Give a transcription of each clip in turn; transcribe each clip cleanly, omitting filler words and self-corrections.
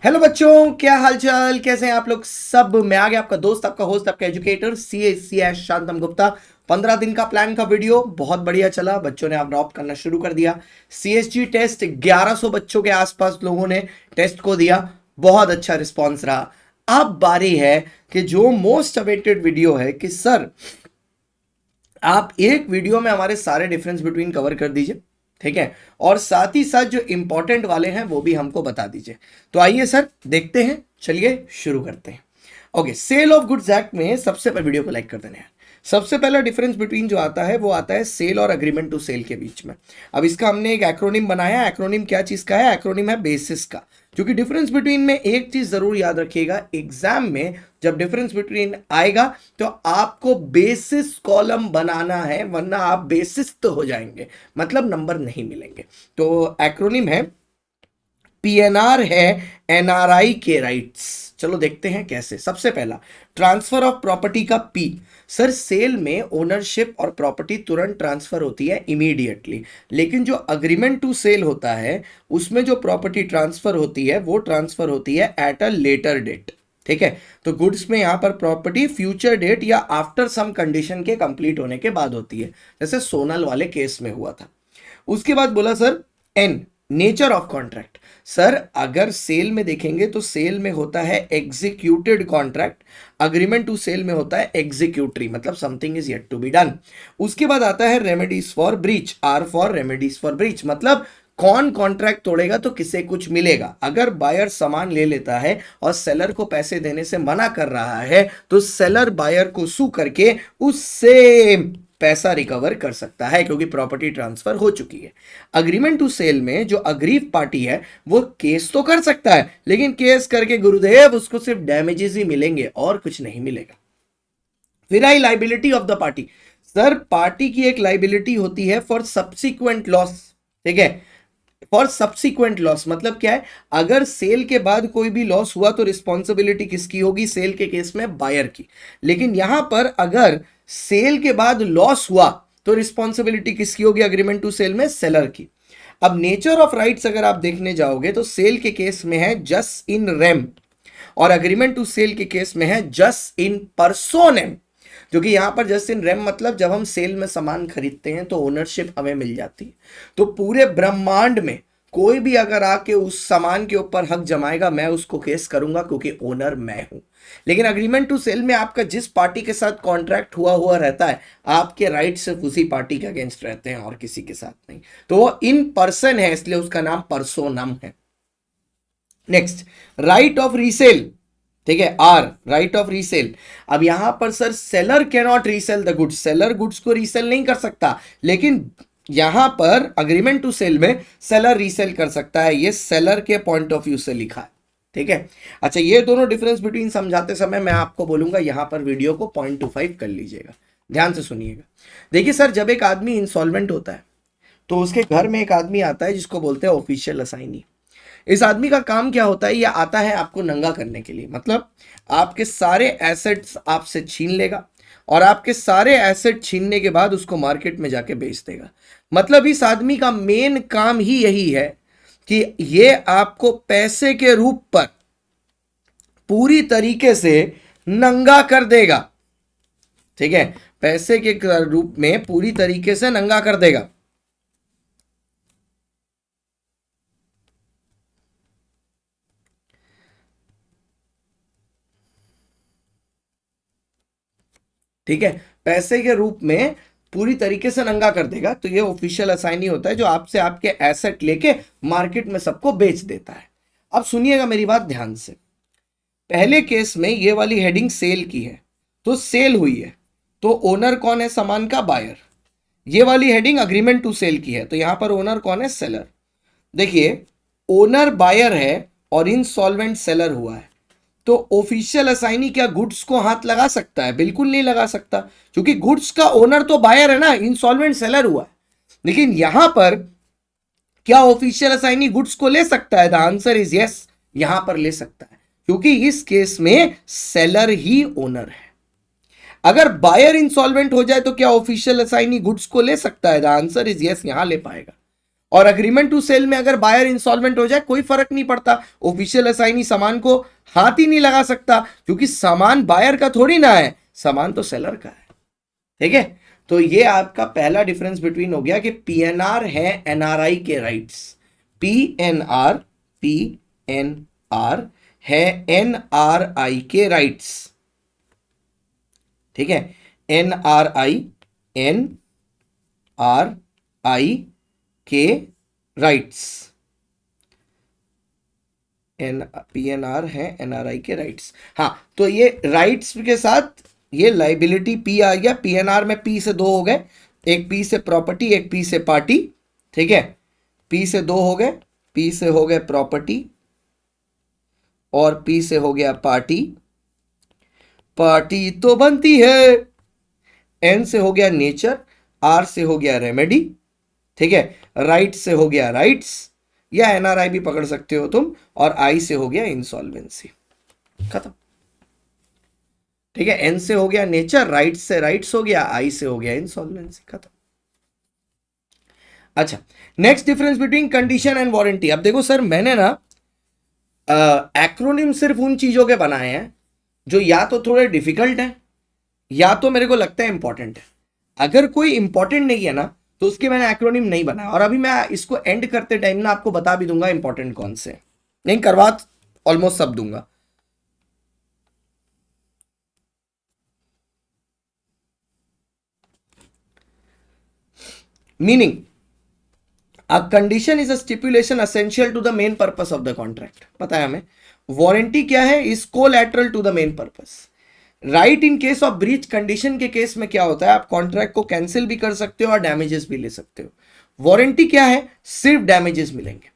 Hello बच्चों, क्या हालचाल, कैसे हैं आप लोग सब। मैं आ गया, आपका दोस्त, आपका होस्ट, आपका एजुकेटर सी शांतम गुप्ता। 15 दिन का प्लान का वीडियो बहुत बढ़िया चला। बच्चों ने अब ड्रॉप करना शुरू कर दिया। सीएसजी टेस्ट 1100 बच्चों के आसपास लोगों ने टेस्ट को दिया। बहुत अच्छा रिस्पॉन्स रहा। अब बारी है कि जो मोस्ट अवेटेड वीडियो है कि सर आप एक वीडियो में हमारे सारे डिफरेंस बिटवीन कवर कर दीजिए, ठीक है, और साथ ही साथ जो इंपॉर्टेंट वाले हैं वो भी हमको बता दीजिए। तो आइए सर देखते हैं, चलिए शुरू करते हैं। Okay, sale of goods act में सबसे पहले वीडियो को लाइक कर देना है। सबसे पहला डिफरेंस बिटवीन जो आता है वो आता है सेल और अग्रीमेंट टू सेल के बीच में। अब इसका हमने एक एक्रोनिम बनाया। एक्रोनिम क्या चीज का है? एक्रोनिम है बेसिस का। क्योंकि डिफरेंस बिटवीन में एक चीज जरूर याद रखिएगा, एग्जाम में जब डिफरेंस बिटवीन आएगा तो आपको बेसिस कॉलम बनाना है, वरना आप बेसिस तो हो जाएंगे, मतलब नंबर नहीं मिलेंगे। तो एक्रोनिम है, पीएनआर है एनआरआई के राइट्स। चलो देखते हैं कैसे। सबसे पहला, ट्रांसफर ऑफ प्रॉपर्टी का पी। सर सेल में ओनरशिप और प्रॉपर्टी तुरंत ट्रांसफर होती है इमीडिएटली, लेकिन जो अग्रीमेंट टू सेल होता है उसमें जो प्रॉपर्टी ट्रांसफर होती है वो ट्रांसफर होती है एट अ लेटर डेट, ठीक है। तो गुड्स में यहां पर प्रॉपर्टी फ्यूचर डेट या आफ्टर सम कंडीशन के कंप्लीट होने के बाद होती है, जैसे सोनल वाले केस में हुआ था। उसके बाद बोला sir and, nature of contract. Sir अगर सेल में देखेंगे तो सेल में होता है executed contract, agreement to sell में होता है एग्जीक्यूटरी, मतलब something is yet to be done. उसके बाद आता है remedies for breach, or for remedies for breach, मतलब कौन कॉन्ट्रैक्ट तोड़ेगा तो किसे कुछ मिलेगा। अगर बायर सामान ले लेता है और सेलर को पैसे देने से मना कर रहा है तो सेलर बायर को सू करके उससे पैसा रिकवर कर सकता है, क्योंकि प्रॉपर्टी ट्रांसफर हो चुकी है। अग्रीमेंट टू सेल में जो अग्रीव पार्टी है वो केस तो कर सकता है, लेकिन केस करके गुरुदेव उसको सिर्फ डैमेजेस ही मिलेंगे और कुछ नहीं मिलेगा। फिर आई liability of the party. Sir party की एक लाइबिलिटी होती है फॉर सब्सिक्वेंट लॉस, ठीक है। फॉर सब्सिक्वेंट लॉस मतलब क्या है? अगर सेल के बाद कोई भी लॉस हुआ तो रिस्पॉन्सिबिलिटी किसकी होगी? सेल के केस में बायर की। लेकिन यहां पर अगर सेल के बाद लॉस हुआ तो रिस्पॉन्सिबिलिटी किसकी होगी अग्रीमेंट टू सेल में? सेलर की। अब नेचर ऑफ राइट्स अगर आप देखने जाओगे तो सेल के केस में है जस इन रेम, और अग्रीमेंट टू सेल के केस में है जस इन पर्सोनेम। जो कि यहां पर जस्ट इन रेम मतलब जब हम सेल में सामान खरीदते हैं तो ओनरशिप हमें मिल जाती है। तो पूरे ब्रह्मांड में कोई भी अगर आके उस सामान के ऊपर हक जमाएगा मैं उसको केस करूंगा, क्योंकि ओनर मैं हूं। लेकिन अग्रीमेंट टू सेल में आपका जिस पार्टी के साथ कॉन्ट्रैक्ट हुआ हुआ रहता है, आपके राइट सिर्फ उसी पार्टी के अगेंस्ट रहते हैं और किसी के साथ नहीं। तो वो इन पर्सन है, इसलिए उसका नाम पर्सोनम है। नेक्स्ट, राइट ऑफ रीसेल, ठीक है, आर राइट ऑफ रीसेल। अब यहां पर sir seller can not resale the goods, seller goods को रीसेल नहीं कर सकता, लेकिन यहां पर अग्रीमेंट टू सेल में सेलर रीसेल कर सकता है। ये सेलर के पॉइंट ऑफ व्यू से लिखा है, ठीक है। अच्छा, ये दोनों डिफरेंस बिटवीन समझाते समय मैं आपको बोलूंगा, यहां पर वीडियो को 0.25 कर लीजिएगा, ध्यान से सुनिएगा। देखिए सर, जब एक आदमी इंसॉल्वेंट होता है तो उसके घर में एक आदमी आता है जिसको बोलते हैं ऑफिशियल असाइनी। इस आदमी का काम क्या होता है? ये आता है आपको नंगा करने के लिए, मतलब आपके सारे एसेट्स आपसे छीन लेगा और आपके सारे एसेट छीनने के बाद उसको मार्केट में जाके बेच देगा। मतलब इस आदमी का मेन काम ही यही है कि ये आपको पैसे के रूप पर पूरी तरीके से नंगा कर देगा, ठीक है, पैसे के रूप में पूरी तरीके से नंगा कर देगा। ठीक है, पैसे के रूप में पूरी तरीके से नंगा कर देगा। तो ये ऑफिशियल असाइनी होता है जो आपसे आपके एसेट लेके मार्केट में सबको बेच देता है। अब सुनिएगा मेरी बात ध्यान से। पहले केस में ये वाली हेडिंग सेल की है, तो सेल हुई है, तो ओनर कौन है सामान का? बायर। ये वाली हेडिंग अग्रीमेंट टू सेल की है, तो यहां पर ओनर कौन है? सेलर। देखिए, ओनर बायर है और इनसॉल्वेंट सेलर हुआ है, तो ऑफिशियल असाइनी क्या गुड्स को हाथ लगा सकता है? बिल्कुल नहीं लगा सकता, क्योंकि गुड्स का ओनर तो बायर है ना, इंसॉल्वेंट सेलर हुआ है। लेकिन यहां पर क्या ऑफिशियल असाइनी गुड्स को ले सकता है? द आंसर इज यस, यहां पर ले सकता है, क्योंकि इस केस में सेलर ही ओनर है। अगर बायर इंसॉल्वेंट हो जाए तो क्या ऑफिशियल असाइनी गुड्स को ले सकता है? द आंसर इज यस, यहां ले पाएगा। और अग्रीमेंट टू सेल में अगर बायर इंसॉल्वेंट हो जाए कोई फर्क नहीं पड़ता, ऑफिशियल असाइनी सामान को हाथ ही नहीं लगा सकता, क्योंकि सामान बायर का थोड़ी ना है, सामान तो सेलर का है। ठीक है, तो ये आपका पहला डिफरेंस बिटवीन हो गया कि पीएनआर है एनआरआई के राइट्स, पीएनआर है एनआरआई के राइट्स। ठीक है, एनआरआई के राइट्स, पीएनआर है एनआरआई के राइट्स। हाँ, तो ये राइट्स के साथ ये लाइबिलिटी पी आ गया, पीएनआर में पी से 2 हो गए, एक पी से प्रॉपर्टी एक पी से पार्टी। ठीक है, पी से 2 हो गए, पी से हो गए प्रॉपर्टी और पी से हो गया पार्टी, पार्टी तो बनती है। एन से हो गया नेचर, आर से हो गया रेमेडी। ठीक है, राइट से हो गया राइट्स या एनआरआई भी पकड़ सकते हो तुम, और आई से हो गया इंसॉल्वेंसी, खत्म। ठीक है, एन से हो गया नेचर, राइट से राइट्स हो गया, आई से हो गया इंसॉल्वेंसी, खत्म। अच्छा, next difference between condition and warranty. अब देखो सर, मैंने ना एक्रोनिम सिर्फ उन चीजों के बनाए हैं जो या तो थोड़े डिफिकल्ट हैं या तो मेरे को लगता है इंपॉर्टेंट है। अगर कोई इंपॉर्टेंट नहीं है ना तो उसके मैंने एक्रोनिम नहीं बनाया, और अभी मैं इसको एंड करते टाइम ना आपको बता भी दूंगा इंपॉर्टेंट कौन से, नहीं करवा ऑलमोस्ट सब दूंगा। Meaning, a condition is a stipulation essential to the main purpose of the contract. पता है हमें वारंटी क्या है, is collateral to the main purpose. Right in case of breach, condition के केस में क्या होता है, आप कॉन्ट्रैक्ट को कैंसिल भी कर सकते हो और डैमेजेस भी ले सकते हो। वारंटी क्या है, सिर्फ डैमेजेस मिलेंगे।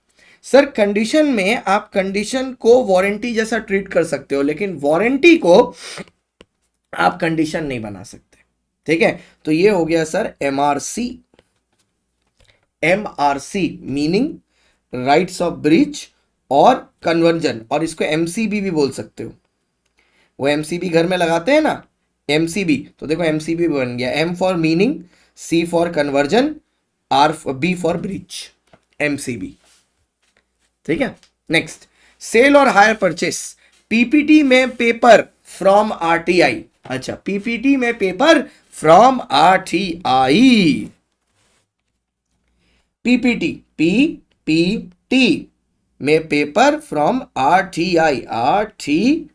सर कंडीशन में आप कंडीशन को वारंटी जैसा ट्रीट कर सकते हो, लेकिन वारंटी को आप कंडीशन नहीं बना सकते। ठीक है, तो ये हो गया sir MRC. MRC meaning rights of breach और कन्वर्जन, और इसको एमसीबी भी बोल सकते हो। वो एमसीबी घर में लगाते हैं ना, एमसीबी, तो देखो एमसीबी बन गया, M for meaning, C for conversion, R B for breach, MCB. ठीक है, नेक्स्ट, सेल और हायर परचेस। पीपीटी में पेपर फ्रॉम आरटीआई। अच्छा, पीपीटी में paper from RTI, PPT, PPT में पेपर फ्रॉम आरटीआई, आरटीआई।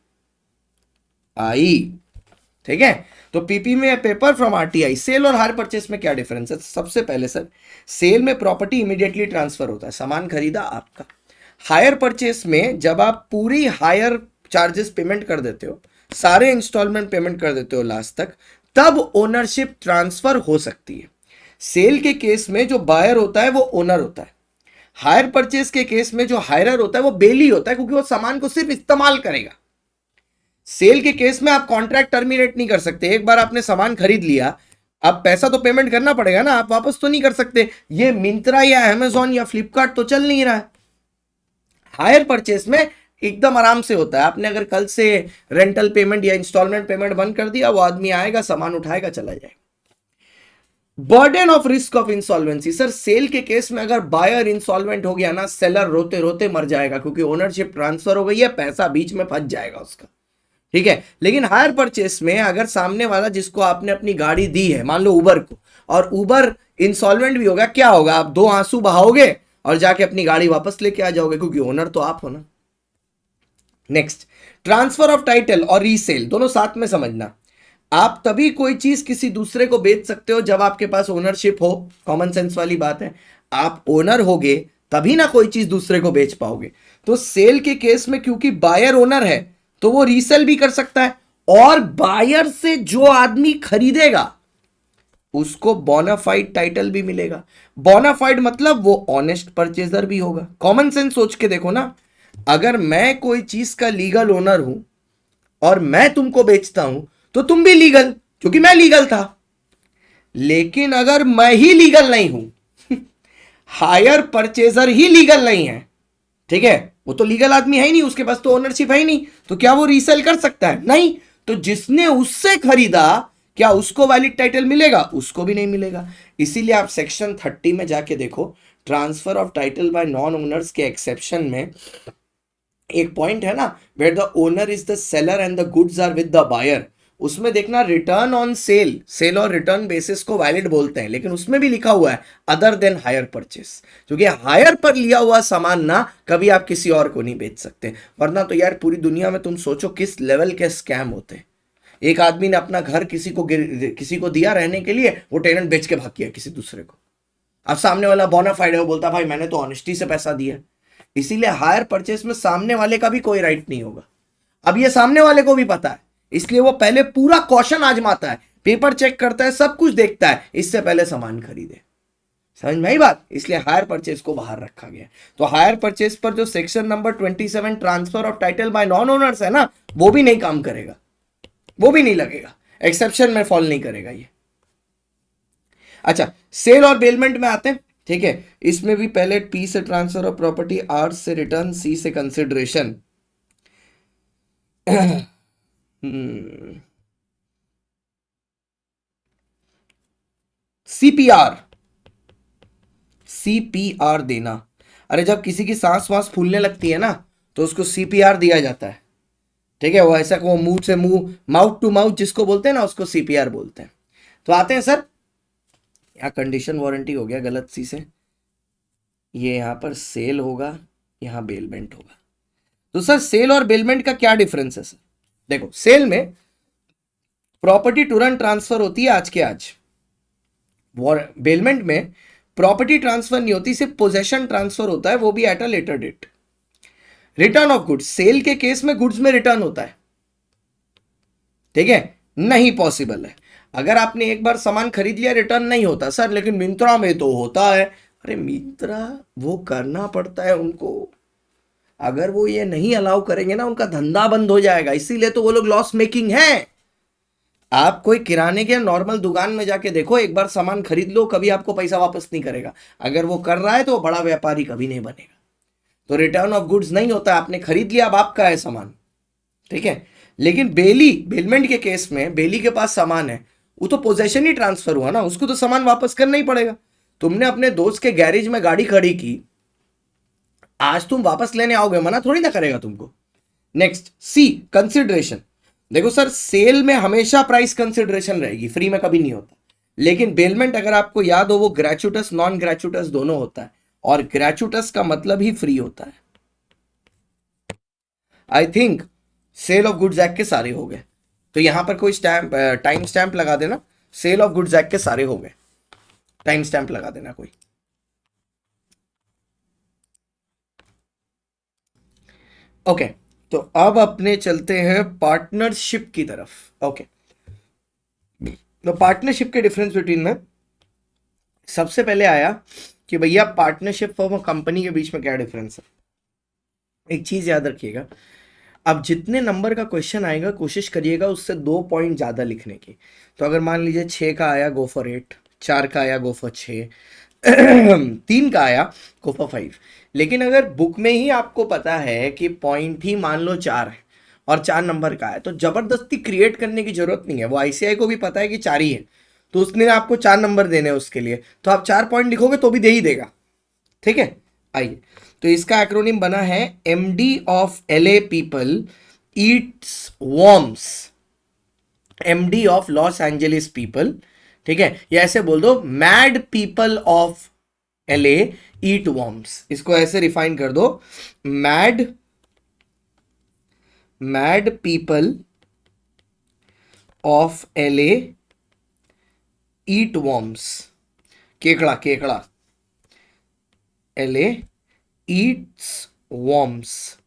ठीक है, तो पीपी में पेपर फ्रॉम आरटीआई। सेल और हायर परचेस में क्या डिफरेंस है? सबसे पहले सर, सेल में प्रॉपर्टी इमीडिएटली ट्रांसफर होता है, सामान खरीदा आपका। हायर परचेस में जब आप पूरी हायर चार्जेस पेमेंट कर देते हो, सारे इंस्टॉलमेंट पेमेंट कर देते हो लास्ट तक, तब ओनरशिप ट्रांसफर हो सकती है। सेल के केस में जो बायर होता है वो ओनर होता है। हायर परचेस के केस में जो हायरर होता है वो बेली होता है, क्योंकि वो सामान को सिर्फ इस्तेमाल करेगा। सेल के केस में आप कॉन्ट्रैक्ट टर्मिनेट नहीं कर सकते। एक बार आपने सामान खरीद लिया, अब पैसा तो पेमेंट करना पड़ेगा ना, आप वापस तो नहीं कर सकते। ये मिंत्रा या अमेजॉन या फ्लिपकार्ट तो चल नहीं रहा है। हायर परचेस में एकदम आराम से होता है। आपने अगर कल से रेंटल पेमेंट या इंस्टॉलमेंट पेमेंट बंद कर दिया, वो आदमी आएगा, सामान उठाएगा, चला जाएगा। Burden of risk of insolvency. Sir sale के केस में अगर बायर इंसॉल्वेंट हो गया ना, सेलर रोते रोते मर जाएगा, क्योंकि ओनरशिप ट्रांसफर हो गई है, पैसा बीच में फंस जाएगा उसका। ठीक है, लेकिन हायर परचेस में अगर सामने वाला जिसको आपने अपनी गाड़ी दी है, मान लो उबर को, और उबर इंसॉल्वेंट भी होगा, क्या होगा? आप 2 आंसू बहाओगे और जाके अपनी गाड़ी वापस लेके आ जाओगे, क्योंकि ओनर तो आप हो ना। नेक्स्ट, ट्रांसफर ऑफ टाइटल और रीसेल, दोनों साथ में समझना। आप तभी कोई चीज किसी दूसरे को बेच सकते हो जब आपके पास ओनरशिप हो। कॉमन सेंस वाली बात है, आप ओनर होगे तभी ना कोई चीज दूसरे को बेच पाओगे। तो सेल के केस में क्योंकि बायर ओनर है तो वो रीसेल भी कर सकता है, और बायर से जो आदमी खरीदेगा उसको बोनाफाइड टाइटल भी मिलेगा। बोनाफाइड मतलब वो ऑनेस्ट परचेजर भी होगा। कॉमन सेंस सोच के देखो ना, अगर मैं कोई चीज का लीगल ओनर हूं और मैं तुमको बेचता हूं तो तुम भी लीगल, क्योंकि मैं लीगल था। लेकिन अगर मैं ही लीगल नहीं हूं, हायर परचेजर ही लीगल नहीं है, ठीक है, वो तो लीगल आदमी है ही नहीं, उसके पास तो ओनरशिप है ही नहीं, तो क्या वो रीसेल कर सकता है? नहीं। तो जिसने उससे खरीदा, क्या उसको वैलिड टाइटल मिलेगा? उसको भी नहीं मिलेगा। इसीलिए आप सेक्शन 30 में जाके देखो, transfer of title by non owners के एक्सेप्शन में एक पॉइंट है ना, where the owner is the seller and the goods are with the buyer, उसमें देखना रिटर्न ऑन सेल, सेल और रिटर्न बेसिस को वैलिड बोलते हैं, लेकिन उसमें भी लिखा हुआ है अदर देन हायर परचेस, क्योंकि हायर पर लिया हुआ सामान ना कभी आप किसी और को नहीं बेच सकते, वरना तो यार पूरी दुनिया में तुम सोचो किस लेवल के स्कैम होते हैं। एक आदमी ने अपना घर किसी को दिया रहने के लिए, वो टेनेंट बेच के भाग गया किसी दूसरे को। अब सामने वाला बोनाफाइड है, वो बोलता भाई मैंने तो ऑनेस्टी से पैसा दिया। इसीलिए हायर परचेस में सामने वाले का भी कोई राइट नहीं होगा। अब ये सामने वाले को भी पता है, इसलिए वो पहले पूरा कॉशन आजमाता है, पेपर चेक करता है, सब कुछ देखता है, इससे पहले सामान खरीदे। समझ में आई बात? इसलिए हायर परचेस को बाहर रखा गया। तो हायर परचेस पर जो section number 27 transfer of title by non owners है ना, वो भी नहीं काम करेगा, वो भी नहीं लगेगा, एक्सेप्शन में फॉल नहीं करेगा ये। अच्छा, सेल और बेलमेंट में आते हैं, ठीक है। इसमें भी पहले पी से ट्रांसफर ऑफ प्रॉपर्टी, आर से रिटर्न, सी से कंसिडरेशन। सीपीआर, सीपीआर देना। अरे जब किसी की सांस वांस फूलने लगती है ना, तो उसको सीपीआर दिया जाता है, ठीक है। वो ऐसा को मुंह से मुंह, माउथ टू माउथ जिसको बोलते हैं ना, उसको सीपीआर बोलते हैं। तो आते हैं सर, यहाँ कंडीशन वारंटी हो गया गलत सी से, ये यहाँ पर सेल होगा, यहाँ बेलमेंट होगा। तो सर सेल और बेलमेंट का क्या डिफरेंस है सर? देखो, सेल में प्रॉपर्टी तुरंत ट्रांसफर होती है आज के आज, बेलमेंट में प्रॉपर्टी ट्रांसफर नहीं होती, सिर्फ पोजेशन ट्रांसफर होता है, वो भी at a later date. Return of goods, sale के केस में गुड्स में रिटर्न होता है, ठीक है, नहीं पॉसिबल है। अगर आपने एक बार सामान खरीद लिया, रिटर्न नहीं होता सर, लेकिन मिंत्रा में तो होता है। अरे मिंत्रा वो करना पड़ता है उनको, अगर वो ये नहीं अलाउ करेंगे ना, उनका धंधा बंद हो जाएगा, इसीलिए तो वो लोग लॉस मेकिंग है। आप कोई किराने के नॉर्मल दुकान में जाके देखो, एक बार सामान खरीद लो, कभी आपको पैसा वापस नहीं करेगा। अगर वो कर रहा है तो वो बड़ा व्यापारी कभी नहीं बनेगा। तो रिटर्न ऑफ गुड्स नहीं होता, आपने खरीद लिया, अब आपका है सामान, ठीक है। लेकिन बेलमेंट के केस में बेली के पास सामान है, वो तो पोजेशन ही ट्रांसफर हुआ ना, उसको तो सामान वापस करना ही पड़ेगा। तुमने अपने दोस्त के गैरेज में गाड़ी खड़ी की, आज तुम वापस लेने आओगे, मना थोड़ी ना करेगा तुमको। नेक्स्ट, सी कंसिडरेशन। देखो सर, सेल में हमेशा प्राइस कंसिडरेशन रहेगी, फ्री में कभी नहीं होता। लेकिन बेलमेंट अगर आपको याद हो, वो ग्रेचुटस नॉन ग्रेचुटस दोनों होता है, और ग्रेचुटस का मतलब ही फ्री होता है। I think sale of goods act के सारे हो गए, तो यहां पर कोई स्टैंप, टाइम स्टैंप लगा देना, सेल ऑफ गुड्स एक्ट के सारे हो गए, टाइम स्टैंप लगा देना कोई। ओके, तो अब अपने चलते हैं पार्टनरशिप की तरफ। ओके, तो पार्टनरशिप के डिफरेंस बिटवीन में सबसे पहले आया कि भैया पार्टनरशिप और कंपनी के बीच में क्या डिफरेंस है। एक चीज याद रखिएगा, अब जितने नंबर का क्वेश्चन आएगा कोशिश करिएगा उससे 2 पॉइंट ज्यादा लिखने की। तो अगर मान लीजिए 6 का आया, गो फॉर 8, 4 का आया, गो फॉर 6, 3 का आया, गो फॉर 5। लेकिन अगर बुक में ही आपको पता है कि पॉइंट ही मान लो 4 है और 4 नंबर का है, तो जबरदस्ती क्रिएट करने की जरूरत नहीं है। वो आईसीआई को भी पता है कि 4 ही है, तो उसने आपको 4 नंबर देने हैं उसके लिए, तो आप 4 पॉइंट लिखोगे तो भी दे ही देगा, ठीक है। आइए, तो इसका एक्रोनिम बना है MD of LA people Yeats worms, MD of Los Angeles people, ठीक है। या ऐसे बोल दो, mad people of LA eat worms, इसको ऐसे रिफाइन कर दो, mad people of LA eat worms, केकड़ा एलए ईट्स वॉर्म्स,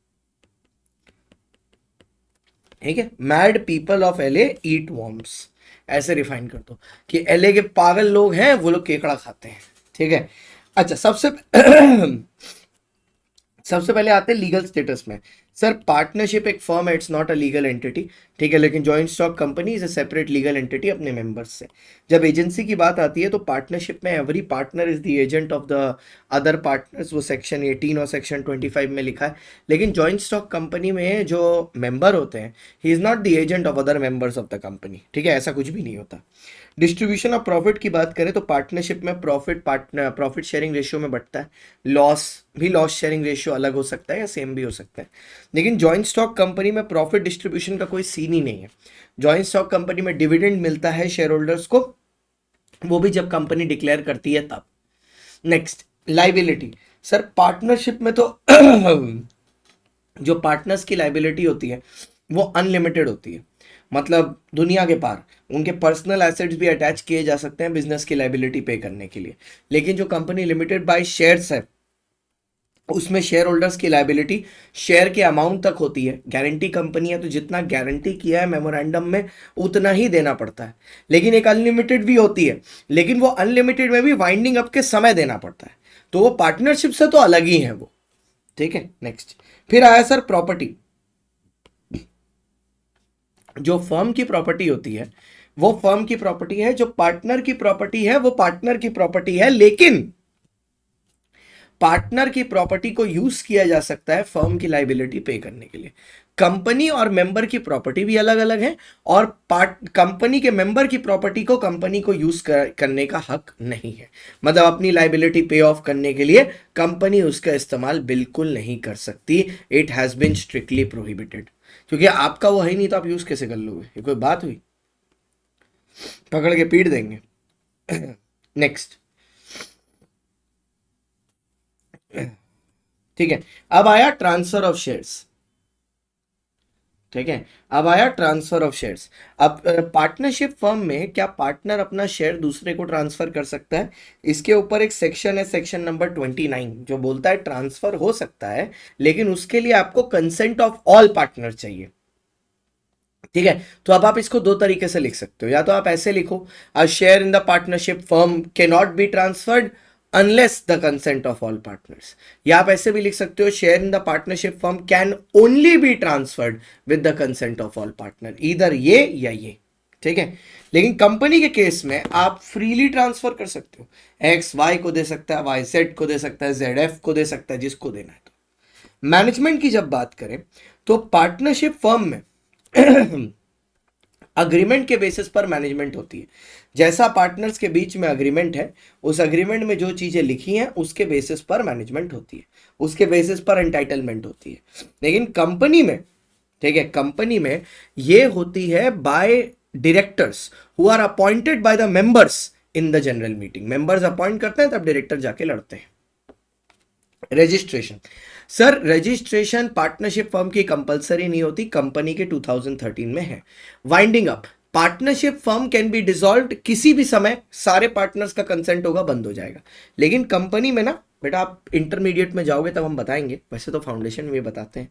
ठीक है। Mad people of LA eat worms, ऐसे रिफाइन कर दो कि एलए के पागल लोग हैं, वो लोग केकड़ा खाते हैं, ठीक है। अच्छा, सबसे पहले आते हैं लीगल स्टेटस में। सर पार्टनरशिप एक फर्म है, it's not a legal entity, ठीक है, लेकिन joint stock company is a separate legal entity अपने मेंबर्स से। जब एजेंसी की बात आती है तो पार्टनरशिप में every partner is the agent of the other partners, वो सेक्शन 18 और सेक्शन 25 में लिखा है। लेकिन जॉइंट स्टॉक कंपनी में जो मेंबर होते हैं, he is not the agent of other members of the company, ठीक है, ऐसा कुछ भी नहीं होता। डिस्ट्रीब्यूशन ऑफ प्रॉफिट की बात करें तो पार्टनरशिप में प्रॉफिट शेयरिंग रेशियो में बढ़ता है। लॉस शेयरिंग रेशियो अलग हो सकता है या सेम भी हो सकता है। लेकिन जॉइंट स्टॉक कंपनी में प्रॉफिट डिस्ट्रीब्यूशन का कोई सीन ही नहीं है। जॉइंट स्टॉक कंपनी में डिविडेंड मिलता है शेयर होल्डर्स को, वो भी जब कंपनी डिक्लेयर करती है तब। Next, liability. सर पार्टनरशिप में तो जो पार्टनर्स की लाइबिलिटी होती है वो अनलिमिटेड होती है, मतलब दुनिया के पार। उनके पर्सनल एसेट्स भी अटैच किए जा सकते हैं बिजनेस की लाइबिलिटी पे करने के लिए। लेकिन जो कंपनी लिमिटेड बाय शेयर्स है उसमें शेयर होल्डर्स की लाइबिलिटी शेयर के अमाउंट तक होती है। गारंटी कंपनी है तो जितना गारंटी किया है मेमोरेंडम में उतना ही देना पड़ता है। लेकिन एक अनलिमिटेड भी होती है, लेकिन वो अनलिमिटेड में भी वाइंडिंग अप के समय देना पड़ता है, तो वो पार्टनरशिप से तो अलग ही है वो, ठीक है। नेक्स्ट, फिर आया सर प्रॉपर्टी। जो फर्म की प्रॉपर्टी होती है वो फर्म की प्रॉपर्टी है, जो पार्टनर की प्रॉपर्टी है वो पार्टनर की प्रॉपर्टी है, लेकिन पार्टनर की प्रॉपर्टी को यूज किया जा सकता है फर्म की लाइबिलिटी पे करने के लिए। कंपनी और मेंबर की प्रॉपर्टी भी अलग अलग है, और कंपनी के मेंबर की प्रॉपर्टी को कंपनी को यूज करने का हक नहीं है। मतलब अपनी लाइबिलिटी पे ऑफ करने के लिए कंपनी उसका इस्तेमाल बिल्कुल नहीं कर सकती। It has been strictly prohibited, क्योंकि आपका वो है ही नहीं तो आप यूज कैसे कर लोगे? ये कोई बात हुई? पकड़ के पीट देंगे। नेक्स्ट, ठीक है, अब आया ट्रांसफर ऑफ शेयर्स। ठीक है, अब आया ट्रांसफर ऑफ शेयर्स। अब पार्टनरशिप फर्म में क्या पार्टनर अपना शेयर दूसरे को ट्रांसफर कर सकता है? इसके ऊपर एक सेक्शन है, सेक्शन नंबर 29, जो बोलता है ट्रांसफर हो सकता है, लेकिन उसके लिए आपको कंसेंट ऑफ ऑल पार्टनर चाहिए। ठीक है, तो अब आप इसको दो तरीके से लिख सकते हो। या तो आप ऐसे लिखो, a share in the partnership firm can not be transferred unless the consent of all partners. या आप ऐसे भी लिख सकते हो, share in the partnership firm can only be transferred with the consent of all partner, इधर ये या ये। ठीक है, लेकिन कंपनी के केस में आप फ्रीली ट्रांसफर कर सकते हो। एक्स वाई को दे सकता है, वाई जेड को दे सकता है, जेड एफ को दे सकता है, जिसको देना है। तो मैनेजमेंट की जब बात करें तो पार्टनरशिप फर्म में अग्रीमेंट के बेसिस पर मैनेजमेंट होती है। जैसा पार्टनर्स के बीच में अग्रीमेंट है, उस अग्रीमेंट में जो चीजें लिखी हैं उसके बेसिस पर मैनेजमेंट होती है, उसके बेसिस पर एंटाइटलमेंट होती है। लेकिन कंपनी में, ठीक है, कंपनी में ये होती है by directors who are appointed by the members in the general meeting. Members appoint करते हैं तब डायरेक्टर जाके लड़ते हैं। Registration. Sir registration partnership firm की कंपलसरी नहीं होती, कंपनी के 2013 में है। Winding up, partnership firm can be dissolved किसी भी समय, सारे पार्टनर्स का कंसेंट होगा, बंद हो जाएगा। लेकिन कंपनी में ना बेटा, आप इंटरमीडिएट में जाओगे तब हम बताएंगे, वैसे तो फाउंडेशन में बताते हैं।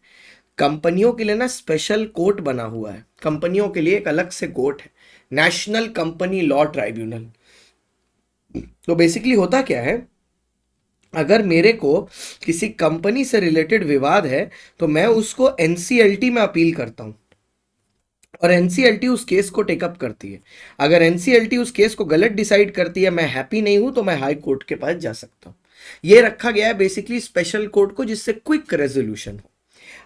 कंपनियों के लिए ना स्पेशल कोर्ट बना हुआ है, कंपनियों के लिए एक अलग से कोर्ट है, नेशनल कंपनी लॉ ट्राइब्यूनल। तो बेसिकली होता क्या है, अगर मेरे को किसी कंपनी से रिलेटेड विवाद है तो मैं उसको एनसीएलटी में अपील करता हूं, और एनसीएलटी उस केस को टेकअप करती है। अगर एनसीएलटी उस केस को गलत डिसाइड करती है, मैं हैप्पी नहीं हूं, तो मैं हाई कोर्ट के पास जा सकता हूं। ये रखा गया है बेसिकली स्पेशल कोर्ट को, जिससे क्विक रेजोल्यूशन हो।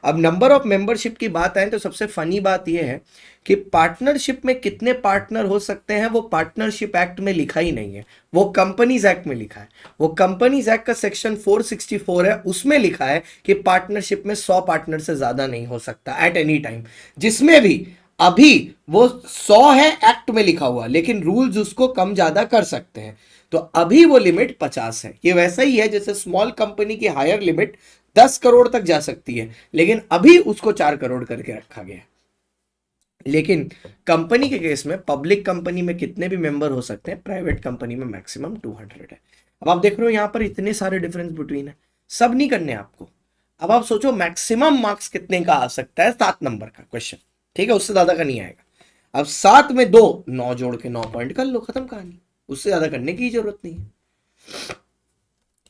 अब नंबर ऑफ मेंबरशिप की बात आए तो सबसे फनी बात यह है कि पार्टनरशिप में कितने पार्टनर हो सकते हैं वो पार्टनरशिप एक्ट में लिखा ही नहीं है, वो कंपनीज एक्ट में लिखा है। वो कंपनीज एक्ट का सेक्शन 464 है, उसमें लिखा है कि पार्टनरशिप में 100 पार्टनर से ज्यादा नहीं हो सकता एट एनी टाइम। जिसमें भी अभी वो 100 है एक्ट में लिखा हुआ, लेकिन रूल्स उसको कम ज्यादा कर सकते हैं। तो अभी वो लिमिट 50 है। ये वैसा ही है जैसे स्मॉल कंपनी की हायर लिमिट 10 करोड़ तक जा सकती है, लेकिन अभी उसको 4 करोड़ करके रखा गया है। लेकिन कंपनी के केस में पब्लिक कंपनी में कितने भी मेंबर हो सकते हैं, प्राइवेट कंपनी में मैक्सिमम 200 है। अब आप देख रहे हो यहां पर इतने सारे डिफरेंस बिटवीन है, सब नहीं करने आपको। अब आप सोचो मैक्सिमम मार्क्स कितने का आ सकता है, 7 नंबर का क्वेश्चन, ठीक है, उससे ज्यादा का नहीं आएगा। अब 7 में 2 9 जोड़ के 9 पॉइंट कर लो, खत्म कहानी, उससे ज्यादा करने की जरूरत नहीं है।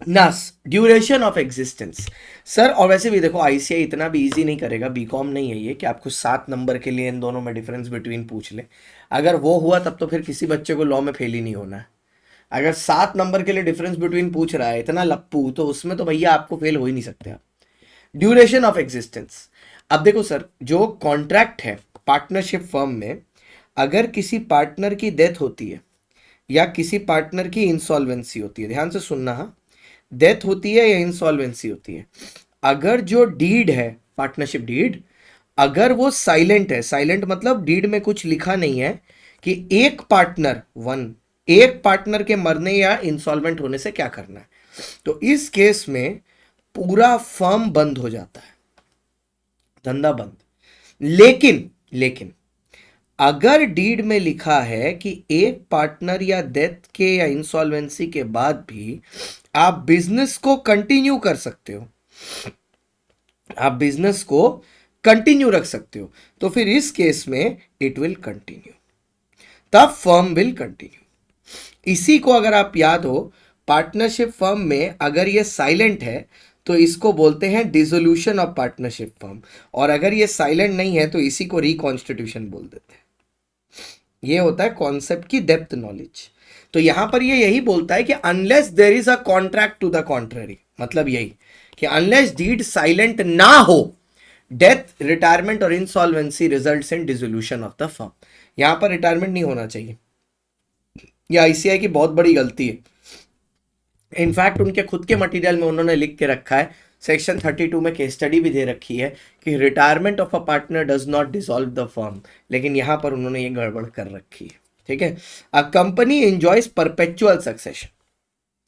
नस, ड्यूरेशन ऑफ एग्जिस्टेंस। सर और वैसे भी देखो आईसीआई इतना भी इजी नहीं करेगा, बीकॉम नहीं है ये कि आपको 7 नंबर के लिए इन दोनों में डिफरेंस बिटवीन पूछ ले। अगर वो हुआ तब तो फिर किसी बच्चे को लॉ में फेल ही नहीं होना है। अगर 7 नंबर के लिए डिफरेंस बिटवीन पूछ रहा है इतना लप्पू, तो उसमें तो भैया आपको फेल हो ही नहीं सकते आप। Duration of existence. अब देखो सर, जो कॉन्ट्रैक्ट है पार्टनरशिप फर्म में, अगर किसी पार्टनर की डेथ होती है या किसी पार्टनर की इंसॉल्वेंसी होती है, ध्यान से सुनना, हाँ, डेथ होती है या इंसॉल्वेंसी होती है, अगर जो डीड है पार्टनरशिप डीड, अगर वो साइलेंट है, साइलेंट मतलब डीड में कुछ लिखा नहीं है कि एक पार्टनर एक पार्टनर के मरने या इंसॉल्वेंट होने से क्या करना है, तो इस केस में पूरा फर्म बंद हो जाता है, धंधा बंद। लेकिन लेकिन अगर डीड में लिखा है कि एक पार्टनर या डेथ के या इंसॉल्वेंसी के बाद भी आप बिजनेस को कंटिन्यू कर सकते हो, आप बिजनेस को कंटिन्यू रख सकते हो, तो फिर इस केस में इट विल कंटिन्यू, तब फर्म विल कंटिन्यू। इसी को अगर आप याद हो, पार्टनरशिप फर्म में अगर ये साइलेंट है तो इसको बोलते हैं डिसोल्यूशन ऑफ पार्टनरशिप फर्म, और अगर ये साइलेंट नहीं है तो इसी को रिकॉन्स्टिट्यूशन बोल देते हैं। ये होता है कॉन्सेप्ट की डेप्थ नॉलेज। तो यहां पर ये यही बोलता है कि unless there is a contract to the contrary, मतलब यही कि अनलेस डीड साइलेंट ना हो, डेथ, रिटायरमेंट और insolvency results in dissolution of the firm. यहां पर रिटायरमेंट नहीं होना चाहिए, ये आईसीआई की बहुत बड़ी गलती है। इनफैक्ट उनके खुद के मटेरियल में उन्होंने लिख के रखा है, सेक्शन 32 में केस स्टडी भी दे रखी है कि retirement of a partner does not dissolve the firm, लेकिन यहां पर उन्होंने ये गड़बड़ कर रखी है। ठीक है, a company enjoys perpetual succession.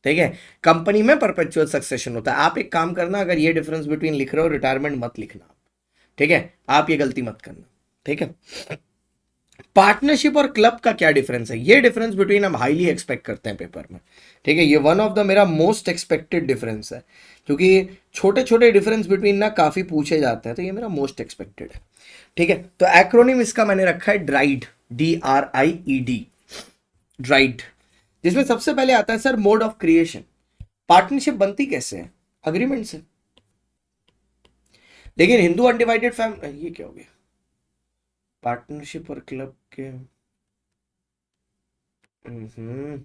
ठीक है, कंपनी में परपेचुअल सक्सेशन होता है। आप एक काम करना, अगर ये डिफरेंस बिटवीन लिख रहे हो, रिटायरमेंट मत लिखना, ठीक है, आप ये गलती मत करना। ठीक है, पार्टनरशिप और क्लब का क्या डिफरेंस है, ये डिफरेंस बिटवीन हम हाईली एक्सपेक्ट करते हैं पेपर में। ठीक है, ये वन ऑफ द मेरा मोस्ट एक्सपेक्टेड डिफरेंस है, क्योंकि छोटे छोटे डिफरेंस बिटवीन ना काफी पूछे जाते हैं, तो ये मेरा मोस्ट एक्सपेक्टेड है। ठीक है, तो एक्रोनिम इसका मैंने रखा है ड्राइड, DRIED, ड्राइड, जिसमें सबसे पहले आता है sir mode of creation. Partnership बनती कैसे है, अग्रीमेंट से, लेकिन हिंदू अनडिवाइडेड फैमिली, ये क्या हो गया, पार्टनरशिप और क्लब के, हम्म,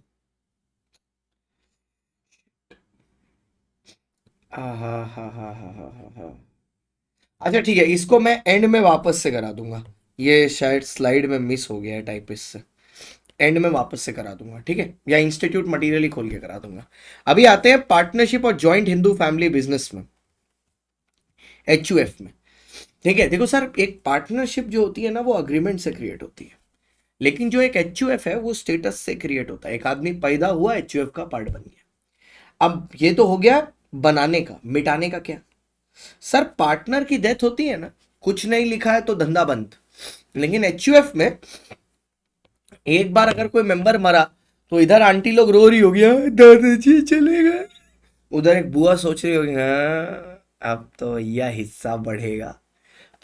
हाँ हाँ हाँ हाँ हाँ हाँ हाँ हाँ। अच्छा ठीक है, इसको मैं एंड में वापस से करा दूंगा, ये शायद स्लाइड में मिस हो गया है टाइपिस्ट से, एंड में वापस से करा दूंगा, ठीक है, या इंस्टीट्यूट मटेरियल ही खोल के करा दूंगा। अभी आते हैं पार्टनरशिप और जॉइंट हिंदू फैमिली बिजनेस में, HUF में। ठीक है, देखो सर, एक पार्टनरशिप जो होती है ना वो अग्रीमेंट से क्रिएट होती है, लेकिन जो एक HUF है वो स्टेटस से क्रिएट होता है। एक आदमी पैदा हुआ, HUF का पार्ट बन गया। अब ये तो हो गया बनाने का, मिटाने का क्या, सर पार्टनर की डेथ होती है ना, कुछ नहीं लिखा है तो धंधा बंद। लेकिन HUF में एक बार अगर कोई मेंबर मरा तो इधर आंटी लोग रो रही होगी, "हाँ, दादाजी चले गए", उधर एक बुआ सोच रही होगी, हाँ अब तो यह हिस्सा बढ़ेगा,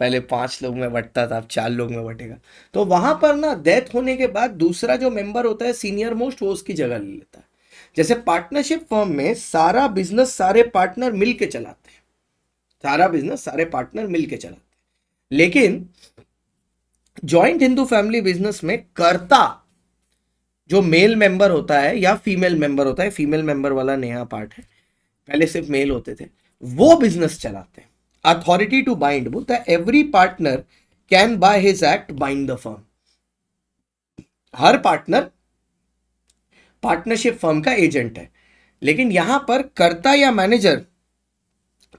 पहले 5 लोग में बंटता था अब 4 लोग में बंटेगा। तो वहां पर ना डेथ होने के बाद दूसरा जो मेंबर होता है सीनियर मोस्ट, वो उसकी जगह ले लेता है। जैसे पार्टनरशिप फर्म में सारा बिजनेस सारे पार्टनर मिलके चलाते हैं, सारा बिजनेस सारे पार्टनर मिलके चलाते हैं, लेकिन जॉइंट हिंदू फैमिली बिजनेस में कर्ता जो मेल मेंबर होता है या फीमेल मेंबर होता है, फीमेल मेंबर वाला नया पार्ट है, पहले सिर्फ मेल होते थे, वो बिजनेस चलाते हैं। अथॉरिटी टू बाइंड बोलता है every partner can by his act bind the firm. Her partner partnership firm का एजेंट है, लेकिन यहां पर कर्ता या मैनेजर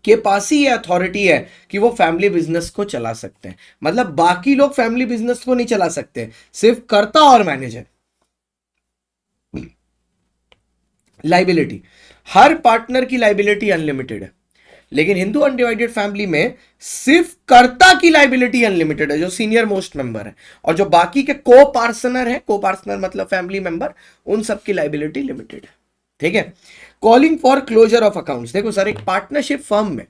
के पास ही ये अथॉरिटी है कि वो फैमिली बिजनेस को चला सकते हैं। मतलब बाकी लोग फैमिली बिजनेस को नहीं चला सकते, सिर्फ कर्ता और मैनेजर। लाइबिलिटी, हर पार्टनर की लाइबिलिटी अनलिमिटेड है, लेकिन हिंदू अनडिवाइडेड फैमिली में सिर्फ कर्ता की लाइबिलिटी अनलिमिटेड है, जो सीनियर मोस्ट मेंबर है, और जो बाकी के को पार्टनर है, को पार्टनर मतलब फैमिली मेंबर, उन सब की लाइबिलिटी लिमिटेड है। ठीक है, calling for closure of accounts. देखो सर, एक पार्टनरशिप फर्म में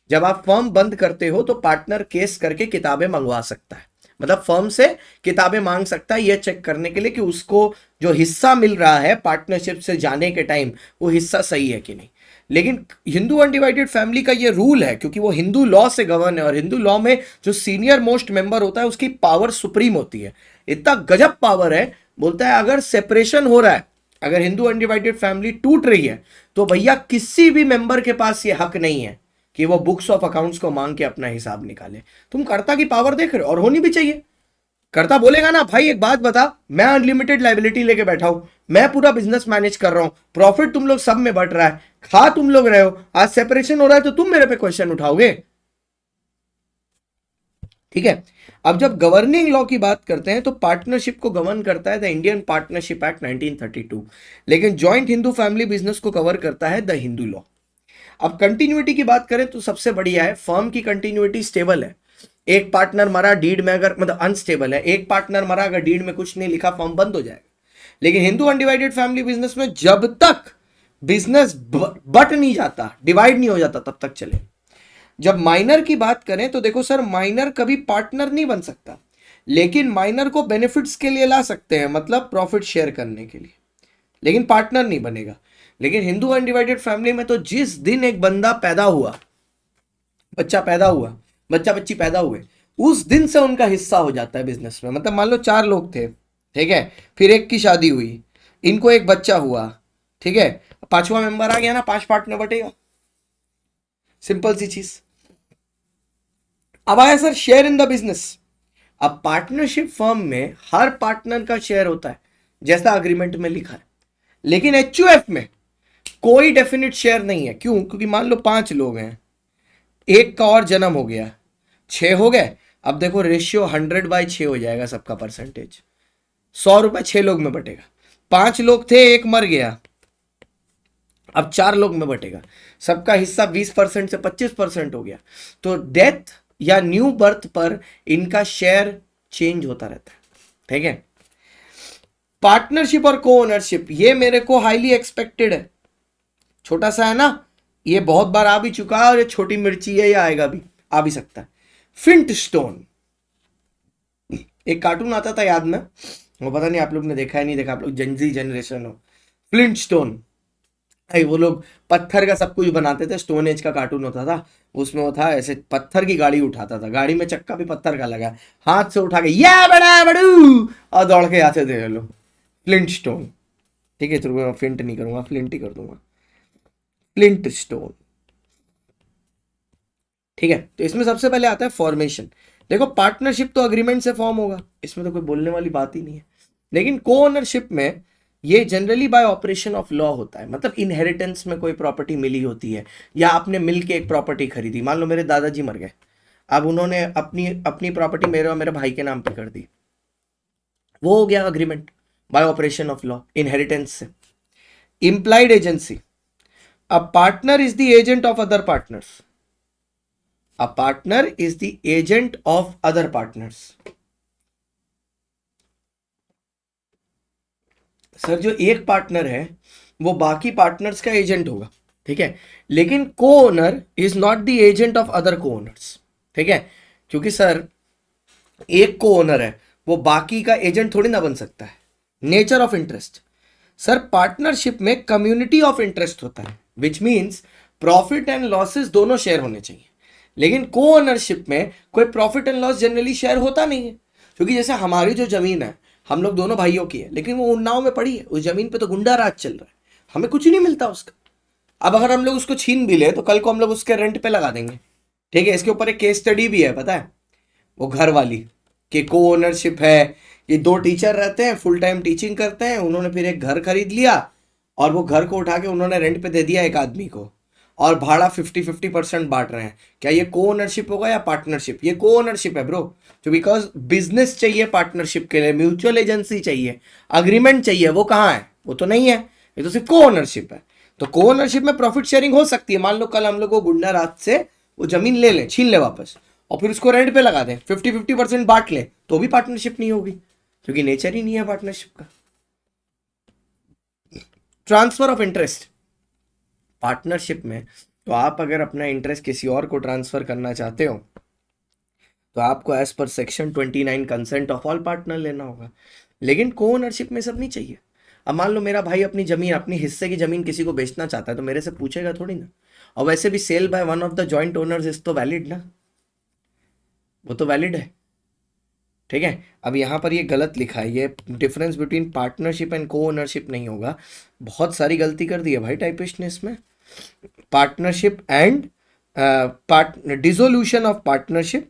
जब आप फर्म बंद करते हो तो पार्टनर केस करके किताबें मंगवा सकता है, मतलब फर्म से किताबें मांग सकता है, यह चेक करने के लिए कि उसको जो हिस्सा मिल रहा है पार्टनरशिप से जाने के टाइम वो हिस्सा सही है कि नहीं। लेकिन हिंदू अनडिवाइडेड फैमिली का ये रूल है, क्योंकि वो हिंदू लॉ से गवर्न है, और हिंदू लॉ में जो सीनियर मोस्ट मेंबर होता है उसकी पावर सुप्रीम होती है। इतना गजब पावर है, बोलता है अगर सेपरेशन हो रहा है, अगर हिंदू अनडिवाइडेड फैमिली टूट रही है, तो भैया किसी भी मेंबर के पास ये हक नहीं है कि वो बुक्स ऑफ अकाउंट्स को मांग के अपना हिसाब निकाले। तुम कर्ता की पावर देख रहे हो, और होनी भी चाहिए। कर्ता बोलेगा ना, भाई एक बात बता, मैं अनलिमिटेड लाइबिलिटी लेके बैठा हूं, मैं पूरा बिजनेस मैनेज कर रहा हूं, प्रॉफिट तुम लोग सब में बट रहा है, खा तुम लोग रहे हो, आज सेपरेशन हो रहा है तो तुम मेरे पे क्वेश्चन उठाओगे? ठीक है। अब जब गवर्निंग लॉ की बात करते हैं तो पार्टनरशिप को गवर्न करता है द इंडियन पार्टनरशिप एक्ट 1932, लेकिन जॉइंट हिंदू फैमिली बिजनेस को कवर करता है द हिंदू लॉ। अब कंटिन्यूटी की बात करें तो सबसे बढ़िया है, फर्म की कंटिन्यूटी स्टेबल है। एक पार्टनर मरा डीड में, अगर मतलब अनस्टेबल है, एक पार्टनर मरा अगर डीड में कुछ नहीं लिखा फर्म बंद हो जाएगा। लेकिन हिंदू अनडिवाइडेड फैमिली बिजनेस में जब तक बिजनेस बट नहीं जाता, डिवाइड नहीं हो जाता, तब तक चले। जब माइनर की बात करें तो देखो सर, माइनर कभी पार्टनर नहीं बन सकता, लेकिन माइनर को बेनिफिट्स के लिए ला सकते हैं, मतलब प्रॉफिट शेयर करने के लिए, लेकिन पार्टनर नहीं बनेगा। लेकिन हिंदू अनडिवाइडेड फैमिली में तो जिस दिन एक बंदा पैदा हुआ, बच्चा पैदा हुआ, बच्चा बच्ची पैदा हुए, उस दिन से उनका हिस्सा हो जाता है बिजनेस में। मतलब मान लो 4 लोग थे, ठीक है, फिर एक की शादी हुई, इनको एक बच्चा हुआ, ठीक है, 5वां मेंबर आ गया ना, 5 पार्टनर बटेगा, सिंपल सी चीज। अब आया sir share in the business. अब पार्टनरशिप फर्म में हर पार्टनर का शेयर होता है, जैसा अग्रीमेंट में लिखा है, लेकिन एचयूएफ में कोई डेफिनेट शेयर नहीं है। क्यों? क्योंकि मान लो 5 लोग हैं, एक का और जन्म हो गया, 6 हो गए। अब देखो रेशियो 100/6 हो जाएगा सबका परसेंटेज, 100 रुपए 6 लोग में बटेगा। 5 लोग थे, एक मर गया, अब 4 लोग में बटेगा, सबका हिस्सा 20% से 25% हो गया। तो डेथ या न्यू बर्थ पर इनका शेयर चेंज होता रहता है, ठीक है। पार्टनरशिप और को ओनरशिप, ये मेरे को हाईली एक्सपेक्टेड है, छोटा सा है ना, ये बहुत बार आ भी चुका है, और ये छोटी मिर्ची है, ये आएगा भी, आ भी सकता है। फ्लिंटस्टोन, एक कार्टून आता था याद में, वो पता नहीं आप लोग ने देखा है नहीं देखा, आप लोग जेनजी जनरेशन हो। फ्लिंटस्टोन, वो लोग पत्थर का सब कुछ बनाते थे, स्टोन एज का कार्टून होता था, उसमें वो था ऐसे पत्थर की गाड़ी उठाता था, गाड़ी में चक्का भी पत्थर का लगा, हाथ से उठा के या बड़ा बड़ू और दौड़ के आते थे लोग। फ्लिंटस्टोन, ठीक है, तो मैं फ्लिंट नहीं करूंगा, फ्लिंट ही कर दूंगा, फ्लिंटस्टोन, ठीक है। तो इसमें सबसे पहले आता है फॉर्मेशन। देखो पार्टनरशिप तो अग्रीमेंट से फॉर्म होगा, इसमें तो कोई बोलने वाली बात ही नहीं है। लेकिन को ओनरशिप में ये generally bye operation of law होता है, मतलब इनहेरिटेंस में कोई प्रॉपर्टी मिली होती है, या आपने मिल के एक प्रॉपर्टी खरीदी। मान लो मेरे दादाजी मर गए, अब उन्होंने अपनी अपनी प्रॉपर्टी मेरे और मेरे भाई के नाम पे कर दी, वो हो गया agreement by operation of law, inheritance से। Implied agency, a partner is the agent of other partners, a partner is the agent of other partners. Sir जो एक पार्टनर है वो बाकी पार्टनर्स का एजेंट होगा, ठीक है, लेकिन को owner is not the agent of other को ओनर्स, ठीक है, क्योंकि सर एक को ओनर है, वो बाकी का एजेंट थोड़ी ना बन सकता है। Nature of interest, sir partnership में कम्युनिटी ऑफ इंटरेस्ट होता है, which means profit and losses दोनों शेयर होने चाहिए। लेकिन को ओनरशिप में कोई profit and loss generally share होता नहीं है, क्योंकि जैसे हमारी जो जमीन है, हम लोग दोनों भाइयों की है, लेकिन वो उन्नाव में पड़ी है, उस जमीन पे तो गुंडा राज चल रहा है, हमें कुछ नहीं मिलता उसका। अब अगर हम लोग उसको छीन भी ले तो कल को हम लोग उसके रेंट पे लगा देंगे, ठीक है। इसके ऊपर एक केस स्टडी भी है, पता है, वो घर वाली कि को ओनरशिप है। ये 2 टीचर रहते हैं, फुल टाइम टीचिंग करते हैं, उन्होंने फिर एक घर खरीद लिया, और वो घर को उठा के उन्होंने रेंट पे दे दिया एक आदमी को, और भाड़ा 50-50% बांट रहे हैं। क्या ये को ओनरशिप होगा या पार्टनरशिप? ये को ओनरशिप है ब्रो, तो बिकॉज बिजनेस चाहिए पार्टनरशिप के लिए, म्यूचुअल एजेंसी चाहिए, अग्रीमेंट चाहिए, वो कहाँ है? वो तो नहीं है, ये तो सिर्फ को ओनरशिप है। तो को ओनरशिप में प्रॉफिट शेयरिंग हो सकती है। मान लो कल हम लोग को गुंडा राज से वो जमीन ले ले, छीन ले वापस, और फिर उसको रेंट पे लगा दें, 50-50% बांट ले, तो भी पार्टनरशिप नहीं होगी, क्योंकि नेचर ही नहीं है पार्टनरशिप का। ट्रांसफर ऑफ इंटरेस्ट, पार्टनरशिप में तो आप अगर अपना इंटरेस्ट किसी और को ट्रांसफर करना चाहते हो तो आपको as per section 29 consent of all partner लेना होगा। लेकिन को ओनरशिप में सब नहीं चाहिए। अब मान लो मेरा भाई अपनी जमीन, अपनी हिस्से की जमीन किसी को बेचना चाहता है तो मेरे से पूछेगा थोड़ी ना। और वैसे भी sale by one of the joint owners is तो वैलिड ना, वो तो वैलिड है। ठीक है, अब यहाँ पर ये गलत लिखा है, ये डिफरेंस बिटवीन पार्टनरशिप एंड को ओनरशिप नहीं होगा। बहुत सारी गलती कर दी है भाई टाइपिस्ट ने इसमें। Partnership and dissolution of partnership,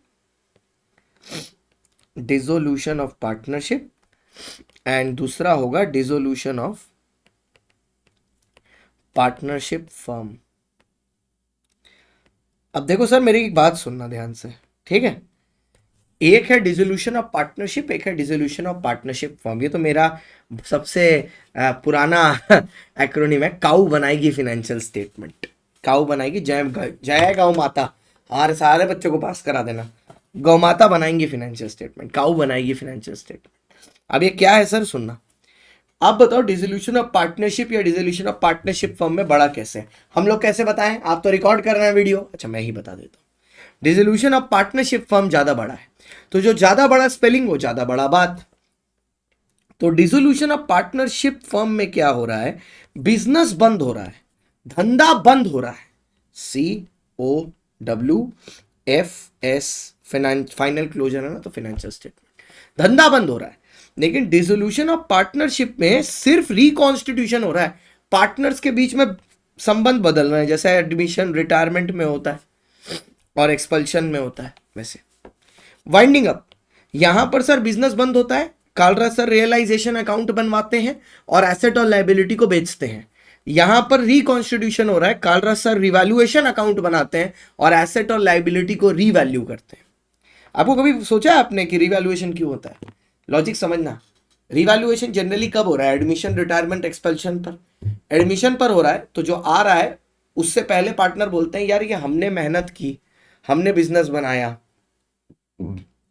dissolution of partnership, and दूसरा होगा डिसोल्यूशन ऑफ पार्टनरशिप फर्म। अब देखो सर मेरी एक बात सुनना ध्यान से, ठीक है। एक है डिसोल्यूशन ऑफ पार्टनरशिप, एक है डिसोल्यूशन ऑफ पार्टनरशिप फर्म। ये तो मेरा सबसे पुराना एक्रोनिम है। काऊ बनाएगी फाइनेंशियल स्टेटमेंट, काऊ बनाएगी, जय जय गौ माता, हमारे सारे बच्चों को पास करा देना। गौ माता बनाएंगी फाइनेंशियल स्टेटमेंट, काऊ बनाएगी फाइनेंशियल स्टेटमेंट। अब ये क्या है सर, सुनना। अब बताओ डिसोल्यूशन ऑफ पार्टनरशिप या डिसोल्यूशन ऑफ पार्टनरशिप फर्म में बड़ा कैसे है? हम लोग कैसे बताएं? आप तो रिकॉर्ड कर रहे हैं वीडियो, अच्छा मैं ही बता देता हूँ। डिसोल्यूशन ऑफ पार्टनरशिप फर्म ज्यादा बड़ा है, तो जो ज्यादा बड़ा स्पेलिंग वो ज्यादा बड़ा बात। तो डिसोल्यूशन ऑफ पार्टनरशिप फर्म में क्या हो रहा है? बिजनेस बंद हो रहा है, धंधा बंद हो रहा है। COWFS फाइनल क्लोजर है ना, तो फाइनेंशियल स्टेटमेंट, धंधा बंद हो रहा है। लेकिन डिसोल्यूशन ऑफ पार्टनरशिप में सिर्फ रिकॉन्स्टिट्यूशन हो रहा है, पार्टनर्स के बीच में संबंध बदल रहे हैं, जैसे एडमिशन रिटायरमेंट में होता है और एक्सपल्शन में होता है वैसे। वाइंडिंग अप, यहां पर सर बिजनेस बंद होता है, कालरा सर रियलाइजेशन अकाउंट बनवाते हैं और एसेट और लायबिलिटी को बेचते हैं। यहां पर रिकॉन्स्टिट्यूशन हो रहा है, कालरा सर रिवैल्यूएशन अकाउंट बनाते हैं और एसेट और लायबिलिटी को रीवैल्यू करते हैं। आपको कभी सोचा है आपने कि रिवैल्यूएशन क्यों होता है? लॉजिक समझना। रिवैल्यूएशन जनरली कब हो रहा है? एडमिशन रिटायरमेंट एक्सपल्शन पर। एडमिशन पर हो रहा है तो जो आ रहा है उससे पहले पार्टनर बोलते हैं यार ये हमने मेहनत की, हमने बिजनेस बनाया,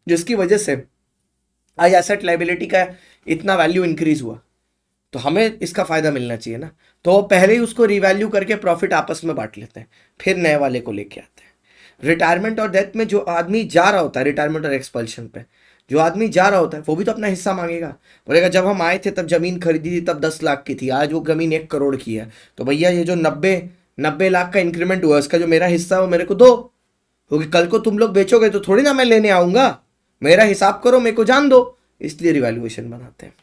जिसकी वजह से आज एसेट लायबिलिटी का इतना वैल्यू इंक्रीज हुआ, तो हमें इसका फायदा मिलना चाहिए ना। तो पहले ही उसको रिवैल्यू करके प्रॉफिट आपस में बांट लेते हैं, फिर नए वाले को लेके आते हैं। रिटायरमेंट और डेथ में जो आदमी जा रहा होता है, रिटायरमेंट और एक्सपल्शन पे जो आदमी जा रहा होता है वो भी तो अपना हिस्सा मांगेगा। बोलेगा जब हम आए थे तब जमीन खरीदी थी तब 10 लाख की थी, आज वो जमीन 1 करोड़ की है, तो भैया ये जो 90 लाख का इंक्रीमेंट हुआ उसका जो मेरा हिस्सा है वो मेरे को दो, क्योंकि कल को तुम लोग बेचोगे तो थोड़ी ना मैं लेने आऊंगा, मेरा हिसाब करो, मेरे को जान दो। इसलिए रिवैल्यूएशन बनाते हैं।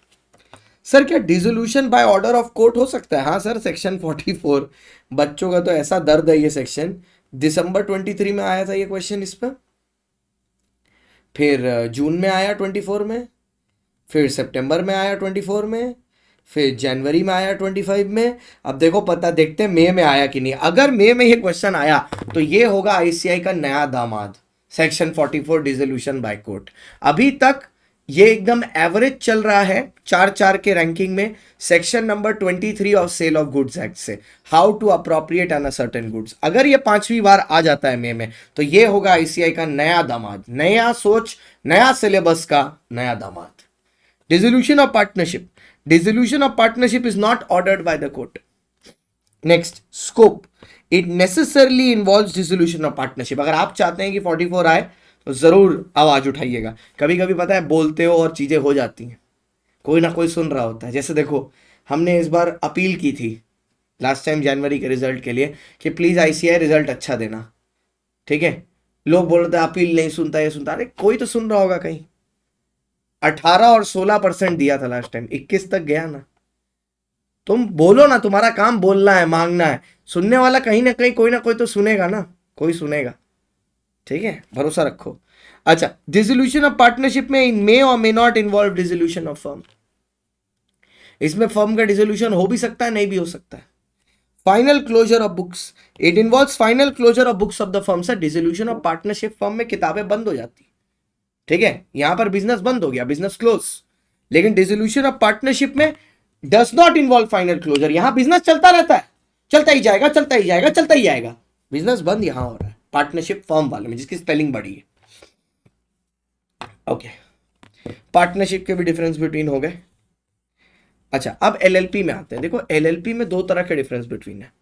सर क्या dissolution by order of court हो सकता है? हाँ सर, सेक्शन 44, बच्चों का तो ऐसा दर्द है ये सेक्शन। दिसंबर 23 में आया था ये क्वेश्चन इस पर, फिर जून में आया 24 में, फिर सितंबर में आया 24 में, फिर जनवरी में आया 25 में। अब देखो पता देखते हैं मई में आया कि नहीं। अगर मई में ये क्वेश्चन आया तो ये होगा आईसीआई का नया दामाद, सेक्शन 44 डिसोल्यूशन बाय कोर्ट। अभी तक ये एकदम एवरेज चल रहा है 4-4 के रैंकिंग में, section number 23 of sale of goods act से, how to appropriate uncertain goods. अगर ये 5वीं बार आ जाता है मई में तो ये होगा आईसीआई का नया दामाद, नया सोच, नया सिलेबस का नया दामाद। Dissolution of partnership, dissolution of partnership is not ordered by the court. Next, scope, it necessarily involves dissolution of partnership. अगर आप चाहते हैं कि 44 आए तो जरूर आवाज उठाइएगा। कभी कभी पता है बोलते हो और चीजें हो जाती हैं, कोई ना कोई सुन रहा होता है। जैसे देखो हमने इस बार अपील की थी लास्ट टाइम जनवरी के रिजल्ट के लिए कि प्लीज आईसीआई रिजल्ट अच्छा देना, ठीक है। लोग बोल रहे थे अपील नहीं सुनता, ये सुनता, अरे कोई तो सुन रहा होगा कहीं। 18 और 16% दिया था लास्ट टाइम, 21 तक गया ना। तुम बोलो ना, तुम्हारा काम बोलना है, मांगना है, सुनने वाला कहीं ना कहीं कोई ना कोई तो सुनेगा ना, कोई सुनेगा, ठीक है, भरोसा रखो। अच्छा, डिसोल्यूशन ऑफ पार्टनरशिप में इन मे और may not involve dissolution of firm. इसमें फर्म का डिसोल्यूशन हो भी सकता है, नहीं भी हो सकता है। Final closure of books, it involves final closure of books of the firm. Sir dissolution of partnership firm में किताबें बंद हो जाती, ठीक है, यहां पर बिजनेस बंद हो गया, बिजनेस क्लोज। लेकिन डिसोल्यूशन ऑफ पार्टनरशिप में does not involve final closure, यहां बिजनेस चलता रहता है, चलता ही जाएगा, चलता ही जाएगा, चलता ही जाएगा। बिजनेस बंद यहां हो रहा है पार्टनरशिप फर्म वाले में, जिसकी स्पेलिंग बड़ी है। ओके, पार्टनरशिप के भी डिफरेंस बिटवीन हो गए। अच्छा, अब एलएलपी में आते हैं। देखो एलएलपी में 2 तरह के डिफरेंस बिटवीन है,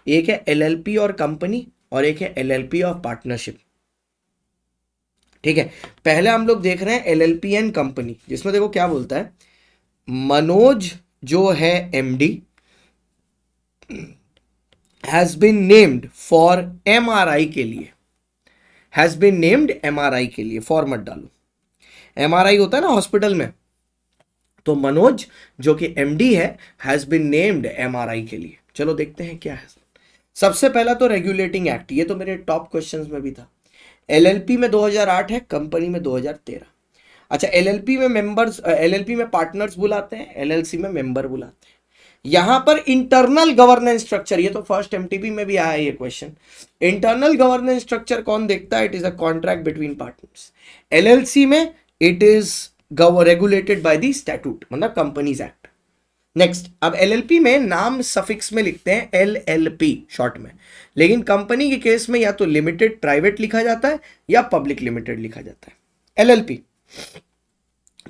एक है एलएलपी और कंपनी और एक है एलएलपी ऑफ पार्टनरशिप, ठीक है। पहले हम लोग देख रहे हैं एलएलपी एंड कंपनी, जिसमें देखो क्या बोलता है, मनोज जो है MD has been named for MRI के लिए, हैज बीन नेम्ड एमआरआई के लिए, फॉर मत डालो, एमआरआई होता है ना हॉस्पिटल में, तो मनोज जो कि एमडी है हैज बीन नेम्ड एमआरआई के लिए। चलो देखते हैं क्या है। सबसे पहला तो रेगुलेटिंग एक्ट, ये तो मेरे टॉप क्वेश्चंस में भी था। एलएलपी में 2008 है, कंपनी में 2013। अच्छा, एलएलपी में मेंबर्स, एलएलपी में पार्टनर्स बुलाते हैं, एलएलसी में मेंबर बुलाते हैं। यहां पर इंटरनल गवर्नेंस स्ट्रक्चर, ये तो फर्स्ट एमटीपी में भी आया ये क्वेश्चन। इंटरनल गवर्नेंस स्ट्रक्चर कौन देखता है? It is a contract between partners. LLC में it is regulated by the statute, मतलब कंपनीज एक्ट। नेक्स्ट, अब एलएलपी में नाम सफिक्स में लिखते हैं एलएलपी शॉर्ट में, लेकिन कंपनी के केस में या तो लिमिटेड प्राइवेट लिखा जाता है या पब्लिक लिमिटेड लिखा जाता है। एलएलपी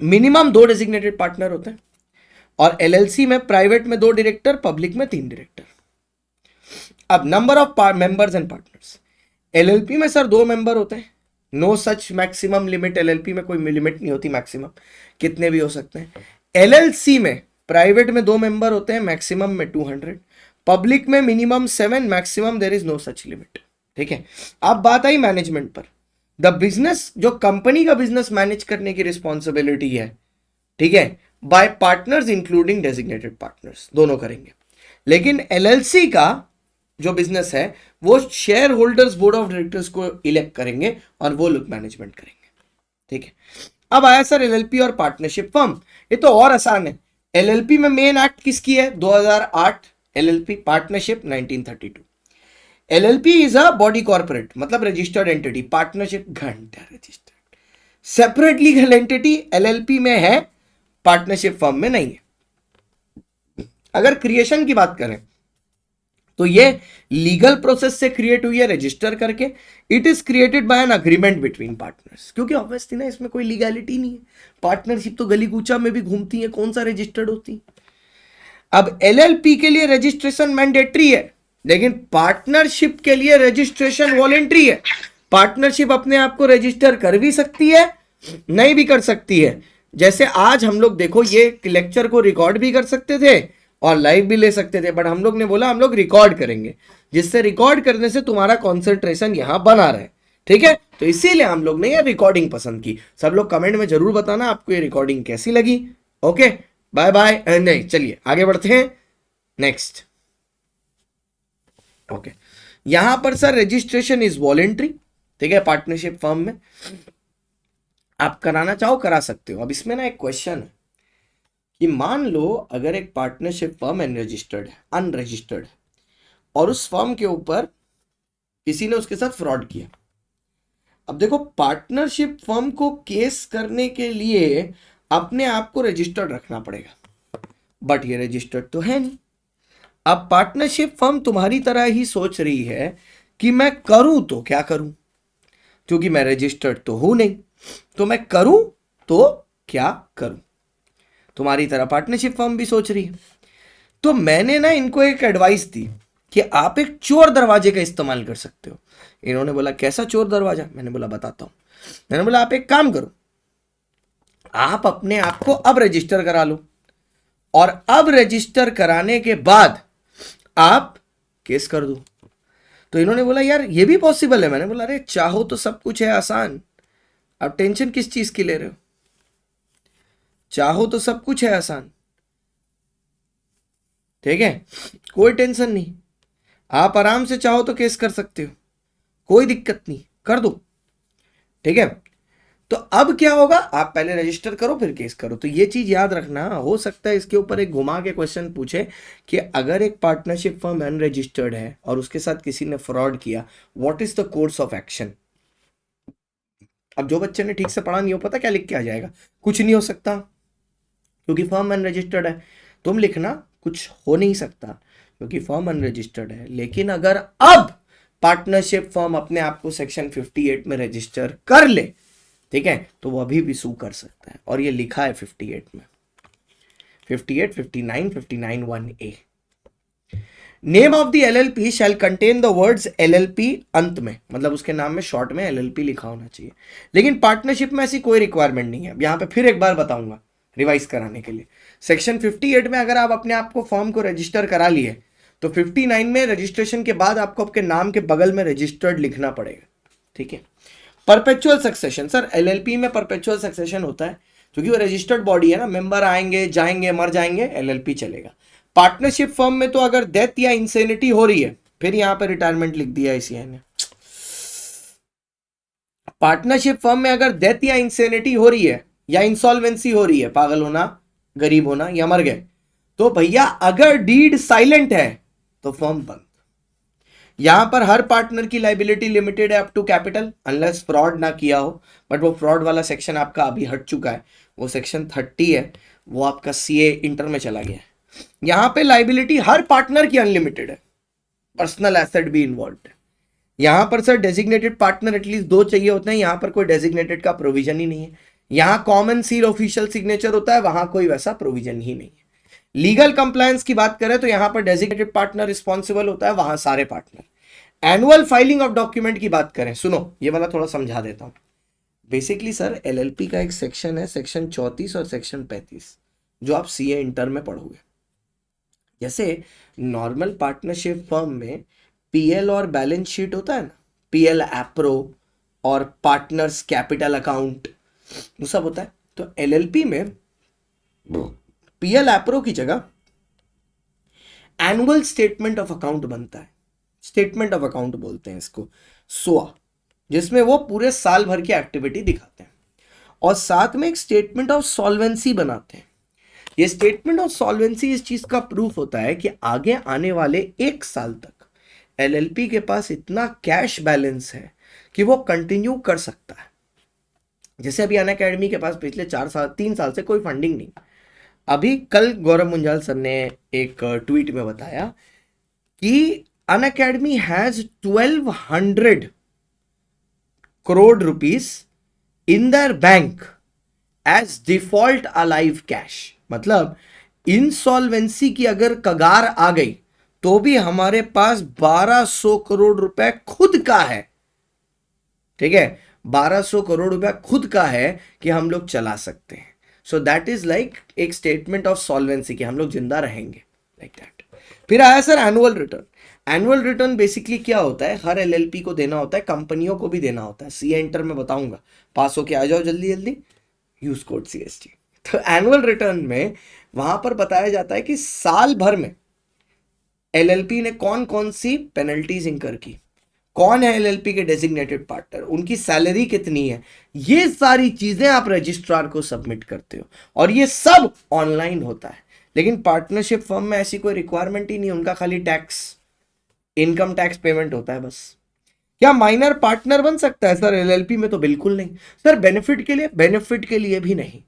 मिनिमम 2 डेजिग्नेटेड पार्टनर होते हैं, और एलएलसी में प्राइवेट में 2 डायरेक्टर, पब्लिक में 3 डायरेक्टर। अब number of members and partners, LLP में सर 2 मेंबर होते हैं, no such maximum limit, LLP में कोई लिमिट नहीं होती, मैक्सिमम कितने भी हो सकते हैं। एलएलसी में प्राइवेट में 2 मेंबर होते हैं, मैक्सिमम में 200, पब्लिक में minimum 7, maximum there is no such limit. ठीक है, अब बात आई मैनेजमेंट पर। द बिजनेस, जो कंपनी का बिजनेस मैनेज करने की रिस्पॉन्सिबिलिटी है, ठीक है, by partners including designated partners, दोनों करेंगे। लेकिन एलएलसी का जो बिजनेस है वो shareholders board of directors को इलेक्ट करेंगे और वो लोग मैनेजमेंट करेंगे। ठीक है, अब आया सर एलएलपी और पार्टनरशिप फर्म, ये तो और आसान है। एलएलपी में मेन एक्ट किसकी है? 2008, LLP partnership 1932। LLP is a body corporate, मतलब रजिस्टर्ड एंटिटी, पार्टनरशिप घंटा registered separate legal entity LLP में है, पार्टनरशिप फर्म में नहीं है। अगर क्रिएशन की बात करें तो ये लीगल प्रोसेस से क्रिएट हुई है, रजिस्टर करके। It is created by an agreement between partners, क्योंकि ऑब्वियसली ना इसमें कोई लीगैलिटी नहीं है, पार्टनरशिप तो गली कूचा में भी घूमती है, कौन सा रजिस्टर्ड होती। अब एलएलपी के लिए रजिस्ट्रेशन मैंडेटरी है, लेकिन पार्टनरशिप के लिए रजिस्ट्रेशन वॉलेंट्री है। पार्टनरशिप अपने आप को रजिस्टर कर भी सकती है, नहीं भी कर सकती है। जैसे आज हम लोग देखो ये लेक्चर को रिकॉर्ड भी कर सकते थे और लाइव भी ले सकते थे, बट हम लोग ने बोला हम लोग रिकॉर्ड करेंगे, जिससे रिकॉर्ड करने से तुम्हारा कॉन्सेंट्रेशन यहां बना रहे। ठीक है, तो इसीलिए हम लोग ने ये रिकॉर्डिंग पसंद की। सब लोग कमेंट में जरूर बताना आपको ये रिकॉर्डिंग कैसी लगी। Okay, bye bye. नहीं, चलिए आगे बढ़ते हैं। नेक्स्ट, ओके, यहां पर सर रजिस्ट्रेशन इज वॉलेंट्री। ठीक है, पार्टनरशिप फर्म में आप कराना चाहो करा सकते हो। अब इसमें ना एक क्वेश्चन है कि मान लो अगर एक पार्टनरशिप फर्म अनरजिस्टर्ड है, अनरजिस्टर्ड है, और उस फर्म के ऊपर किसी ने उसके साथ फ्रॉड किया। अब देखो, पार्टनरशिप फर्म को केस करने के लिए अपने आप को रजिस्टर्ड रखना पड़ेगा, बट ये रजिस्टर्ड तो है नहीं। अब पार्टनरशिप फर्म तुम्हारी तरह ही सोच रही है कि मैं करूं तो क्या करूं, क्योंकि मैं रजिस्टर्ड तो हूं नहीं, तो मैं करूं तो क्या करूं। तुम्हारी तरह पार्टनरशिप फर्म भी सोच रही है। तो मैंने ना इनको एक एडवाइस दी कि आप एक चोर दरवाजे का इस्तेमाल कर सकते हो। इन्होंने बोला कैसा चोर दरवाजा? मैंने बोला बताता हूं। मैंने बोला आप एक काम करो, आप अपने आप को अब रजिस्टर करा लो, और अब रजिस्टर कराने के बाद आप केस कर दो। तो इन्होंने बोला यार ये भी पॉसिबल है। मैंने बोला अरे चाहो तो सब कुछ है आसान, आप टेंशन किस चीज की ले रहे हो? चाहो तो सब कुछ है आसान। ठीक है, कोई टेंशन नहीं, आप आराम से चाहो तो केस कर सकते हो, कोई दिक्कत नहीं, कर दो। ठीक है, तो अब क्या होगा, आप पहले रजिस्टर करो फिर केस करो। तो ये चीज याद रखना। हो सकता है इसके ऊपर एक घुमा के क्वेश्चन पूछे कि अगर एक पार्टनरशिप फर्म अनरजिस्टर्ड है और उसके साथ किसी ने फ्रॉड किया, what is the course of action. अब जो बच्चे ने ठीक से पढ़ा नहीं हो, पता क्या लिख के आ जाएगा? कुछ नहीं हो सकता, क्योंकि फर्म अनरजिस्टर्ड है। तुम लिखना कुछ हो नहीं सकता क्योंकि फर्म अनरजिस्टर्ड है। लेकिन अगर अब पार्टनरशिप फर्म अपने आप को सेक्शन 58 में रजिस्टर कर ले, ठीक है, तो वो अभी भी सू कर सकता है। और ये लिखा है 58 में, 58, 59, 59 1A। Name of the LLP shall contain the words LLP अंत में, मतलब उसके नाम में शॉर्ट में एलएलपी लिखा होना चाहिए। लेकिन पार्टनरशिप में ऐसी कोई रिक्वायरमेंट नहीं है। यहां पे फिर एक बार बताऊंगा, रिवाइज कराने के लिए। सेक्शन 58 में अगर आप अपने आप को फॉर्म को रजिस्टर करा लिए तो 59 में रजिस्ट्रेशन के बाद आपको आपके नाम के बगल में रजिस्टर्ड लिखना पड़ेगा, ठीक है। परपेचुअल सक्सेशन, सर एलएलपी में परपेचुअल सक्सेशन होता है क्योंकि वो रजिस्टर्ड बॉडी है ना, मेंबर आएंगे जाएंगे मर जाएंगे, एलएलपी चलेगा। पार्टनरशिप फर्म में तो अगर डेथ या इंसेनिटी हो रही है, फिर यहां पर रिटायरमेंट लिख दिया ICI ने। पार्टनरशिप फर्म में अगर डेथ या इंसेनिटी हो रही है या इंसॉल्वेंसी हो रही है, पागल होना, गरीब होना या मर गए, तो भैया अगर डीड साइलेंट है तो फर्म बंद। यहां पर हर पार्टनर की लाइबिलिटी लिमिटेड है up to capital, unless fraud ना किया हो, बट वो फ्रॉड वाला सेक्शन आपका अभी हट चुका है, वो सेक्शन 30 है, वो आपका CA इंटर में चला गया है। यहां पे लाइबिलिटी हर पार्टनर की अनलिमिटेड है, पर्सनल एसेट भी इन्वॉल्व है। यहां पर सर डेजिग्नेटेड पार्टनर एटलीस्ट 2 चाहिए होते हैं, यहां पर कोई डेजिग्नेटेड का प्रोविजन ही नहीं है। यहां कॉमन सील ऑफिशियल सिग्नेचर होता है, वहां कोई वैसा प्रोविजन ही नहीं है। लीगल कंप्लायंस की बात करें तो यहां पर डेजिग्नेटेड पार्टनर रिस्पॉन्सिबल होता है, वहां सारे partner. Annual filing of document की बात करें, सुनो ये वाला थोड़ा समझा देता हूं। बेसिकली सर एलएलपी का एक सेक्शन है, सेक्शन 34 और सेक्शन 35, जो आप CA इंटर में पढ़ोगे। जैसे नॉर्मल पार्टनरशिप फर्म में PL और बैलेंस शीट होता है ना, PL एप्रो और पार्टनर्स कैपिटल अकाउंट, वो सब होता है। तो LLP में PL एप्रो की जगह एनुअल स्टेटमेंट ऑफ अकाउंट बनता है, स्टेटमेंट ऑफ अकाउंट बोलते हैं इसको, SOA, जिसमें वो पूरे साल भर की एक्टिविटी दिखाते हैं और साथ में एक स्टेटमेंट ऑफ सॉल्वेंसी बनाते हैं। ये स्टेटमेंट ऑफ सॉल्वेंसी इस चीज का प्रूफ होता है कि आगे आने वाले 1 साल तक LLP के पास इतना कैश बैलेंस है कि वो कंटिन्यू कर सकता है। जैसे अभी अनअकैडमी के पास पिछले 3 साल से कोई फंडिंग नहीं। अभी कल गौरव मुंजाल सर ने एक ट्वीट में बताया कि Unacademy has 1200 crore rupees in their bank as default alive cash. मतलब इंसॉल्वेंसी की अगर कगार आ गई तो भी हमारे पास 1200 करोड़ रुपए खुद का है, ठीक है, 1200 करोड़ रुपए खुद का है कि हम लोग चला सकते हैं। सो दैट इज लाइक एक स्टेटमेंट ऑफ सॉल्वेंसी कि हम लोग जिंदा रहेंगे, लाइक दैट। फिर आया sir annual return. Annual return basically क्या होता है, हर LLP को देना होता है, कंपनियों को भी देना होता है। CA इंटर में बताऊंगा, पास होके आ जाओ जल्दी जल्दी, यूज कोड CST। तो एनुअल रिटर्न में वहां पर बताया जाता है कि साल भर में LLP ने कौन कौन सी पेनल्टीज इंकर की, कौन है LLP के डेजिग्नेटेड पार्टनर, उनकी सैलरी कितनी है, ये सारी चीजें आप रजिस्ट्रार को सबमिट करते हो और ये सब ऑनलाइन होता है। लेकिन पार्टनरशिप फर्म में ऐसी कोई रिक्वायरमेंट ही नहीं, उनका खाली टैक्स, इनकम टैक्स पेमेंट होता है बस। क्या माइनर पार्टनर बन सकता है सर LLP में? तो बिल्कुल नहीं सर। बेनिफिट के लिए भी नहीं।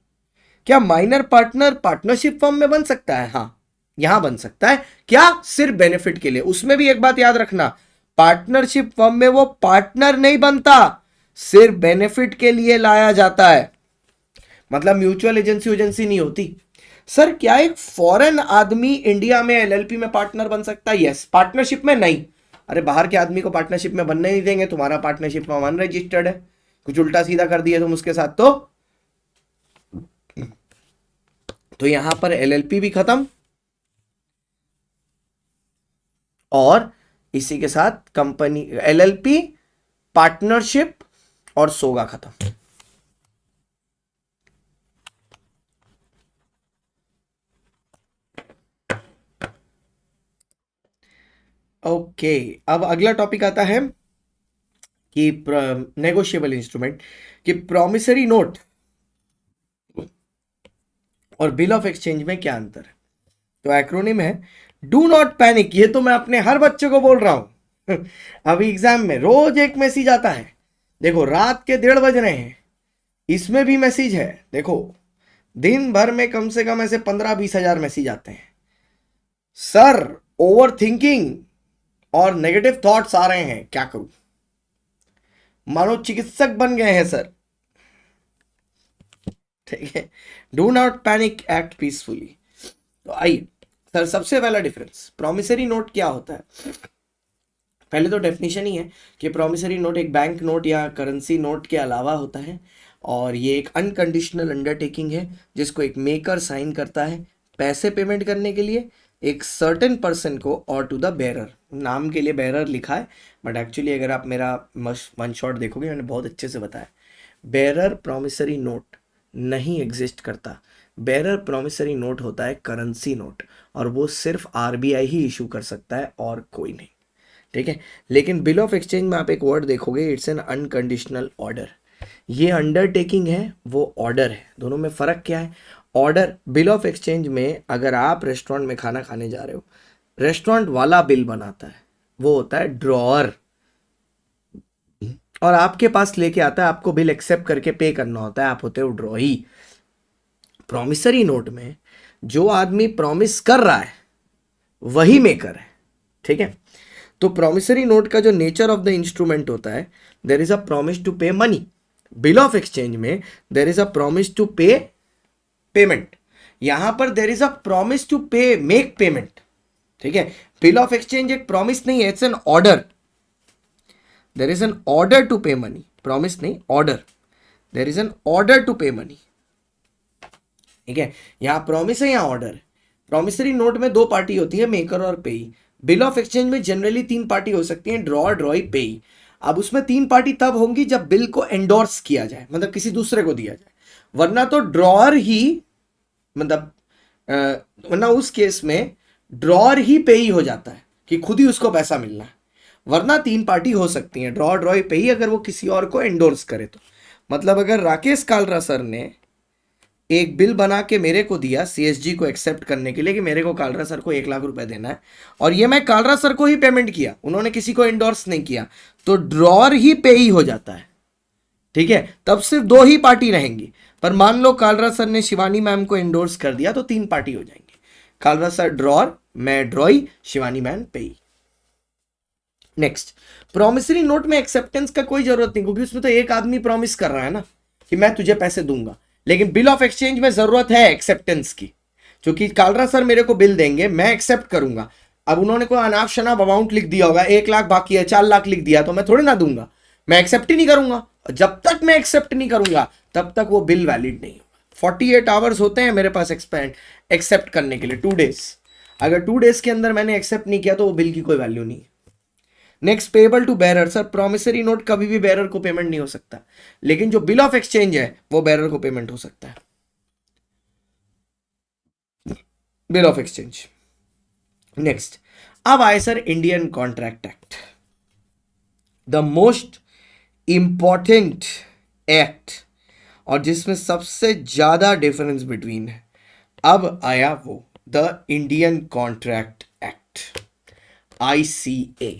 क्या माइनर पार्टनर पार्टनरशिप फर्म में बन सकता है? हाँ, यहां बन सकता है। क्या? सिर्फ बेनिफिट के लिए। उसमें भी एक बात याद रखना, पार्टनरशिप फर्म में वो पार्टनर नहीं बनता, सिर्फ बेनिफिट के लिए लाया जाता है। मतलब म्यूचुअल एजेंसी नहीं होती। सर क्या एक फॉरेन आदमी इंडिया में LLP में पार्टनर बन सकता है? यस। पार्टनरशिप में नहीं। अरे बाहर के आदमी को पार्टनरशिप में बनने नहीं देंगे, तुम्हारा पार्टनरशिप में अनरजिस्टर्ड है, कुछ उल्टा सीधा कर दिया तुम उसके साथ तो यहां पर LLP भी खत्म और इसी के साथ कंपनी LLP, पार्टनरशिप और सोगा खत्म। ओके, अब अगला टॉपिक आता है कि नेगोशिएबल इंस्ट्रूमेंट, कि प्रॉमिसरी नोट और बिल ऑफ एक्सचेंज में क्या अंतर है। तो एक्रोनिम है डू नॉट पैनिक। ये तो मैं अपने हर बच्चे को बोल रहा हूं अभी एग्जाम में रोज एक मैसेज आता है, देखो रात के 1:30 बज रहे हैं, इसमें भी मैसेज है। देखो दिन भर में कम से कम ऐसे 15-20 हजार मैसेज आते हैं। सर ओवर थिंकिंग और नेगेटिव थॉट्स आ रहे हैं, क्या करूं? मानो चिकित्सक बन गए हैं सर, ठीक है। Do not panic, act peacefully. तो आइए सर, सबसे पहला डिफरेंस, प्रॉमिसरी नोट क्या होता है। पहले तो डेफिनेशन ही है कि प्रॉमिसरी नोट एक बैंक नोट या करेंसी नोट के अलावा होता है और ये एक अनकंडीशनल अंडरटेकिंग है जिसको एक मेकर साइन करता है पैसे पेमेंट करने के लिए एक सर्टेन पर्सन को और टू द बेरर। नाम के लिए बेरर लिखा है बट एक्चुअली अगर आप मेरा वन शॉट देखोगे मैंने बहुत अच्छे से बताया, बेरर प्रॉमिसरी नोट नहीं एग्जिस्ट करता। बेरर प्रॉमिसरी नोट होता है करेंसी नोट और वो सिर्फ आरबीआई ही इशू कर सकता है और कोई नहीं, ठीक है। लेकिन बिल ऑफ एक्सचेंज में आप एक वर्ड देखोगे, इट्स एन अनकंडीशनल ऑर्डर। ये अंडरटेकिंग है, वो ऑर्डर है, दोनों में फ़र्क क्या है? ऑर्डर बिल ऑफ एक्सचेंज में अगर आप रेस्टोरेंट में खाना खाने जा रहे हो, रेस्टोरेंट वाला बिल बनाता है, वो होता है ड्रॉअर, और आपके पास लेके आता है, आपको बिल एक्सेप्ट करके पे करना होता है, आप होते हो ड्रॉई। प्रॉमिसरी नोट में जो आदमी प्रॉमिस कर रहा है वही मेकर है, ठीक है। तो प्रॉमिसरी नोट का जो नेचर ऑफ द इंस्ट्रूमेंट होता है, there is a promise to pay money. Bill of exchange में there is a promise to pay payment, यहां पर there is a promise to pay make payment, ठीक है। Bill of exchange एक promise नहीं है, it's an order. There is an order to pay money, promise नहीं, order. There is an order to pay money, ठीक है। यहां promise है, यहां ऑर्डर है। प्रॉमिसरी नोट में दो पार्टी होती है, मेकर और पेई। बिल ऑफ एक्सचेंज में जनरली तीन पार्टी हो सकती है, ड्रॉअर, ड्रॉई, पेई। अब उसमें तीन पार्टी तब होंगी जब बिल को एंडोर्स किया जाए, मतलब किसी दूसरे को दिया जाए, वरना तो ड्रॉअर ही, मतलब वरना उस केस में ड्रॉअर ही पेई हो जाता है कि खुद ही उसको पैसा मिलना है। वरना तीन पार्टी हो सकती हैं, ड्रॉअर, ड्रॉई, पेई, अगर वो किसी और को एंडोर्स करे तो। मतलब अगर राकेश कालरा सर ने एक बिल बना के मेरे को दिया सीएसजी को एक्सेप्ट करने के लिए कि मेरे को कालरा सर को 1 लाख रुपए देना है, और ये मैं कालरा सर को ही पेमेंट किया, उन्होंने किसी को एंडोर्स नहीं किया, तो ड्रॉअर ही पे ही हो जाता है, ठीक है। तब सिर्फ दो ही पार्टी रहेंगी। पर मान लो कालरा सर ने शिवानी मैम को एंडोर्स कर दिया तो तीन पार्टी हो जाएंगी, कालरा सर ड्रॉअर, मैं ड्रॉई, शिवानी मैम पेई। नेक्स्ट, प्रॉमिसरी नोट में एक्सेप्टेंस का कोई जरूरत नहीं, क्योंकि उसमें तो एक आदमी प्रॉमिस कर रहा है ना कि मैं तुझे पैसे दूंगा। लेकिन बिल ऑफ एक्सचेंज में जरूरत है एक्सेप्टेंस की, क्योंकि कालरा सर मेरे को बिल देंगे, मैं एक्सेप्ट करूंगा। अब उन्होंने कोई अनाप शनाप अमाउंट लिख दिया होगा, 1 लाख बाकी है, 4 लाख लिख दिया, तो मैं थोड़ी ना दूंगा, मैं एक्सेप्ट ही नहीं करूंगा। जब तक मैं एक्सेप्ट नहीं करूंगा तब तक वो बिल वैलिड नहीं होगा। 48 आवर्स होते हैं मेरे पास एक्सेप्ट करने के लिए, 2 डेज। अगर 2 डेज के अंदर मैंने एक्सेप्ट नहीं किया तो वो बिल की कोई वैल्यू नहीं है। Next, payable to bearer. Sir promissory note कभी भी बेरर को पेमेंट नहीं हो सकता, लेकिन जो बिल ऑफ एक्सचेंज है वो बेरर को पेमेंट हो सकता है। Bill of exchange. नेक्स्ट, अब आए sir Indian contract act, the most important act, और जिसमें सबसे ज्यादा डिफरेंस बिटवीन है। अब आया वो the Indian contract act, ICA।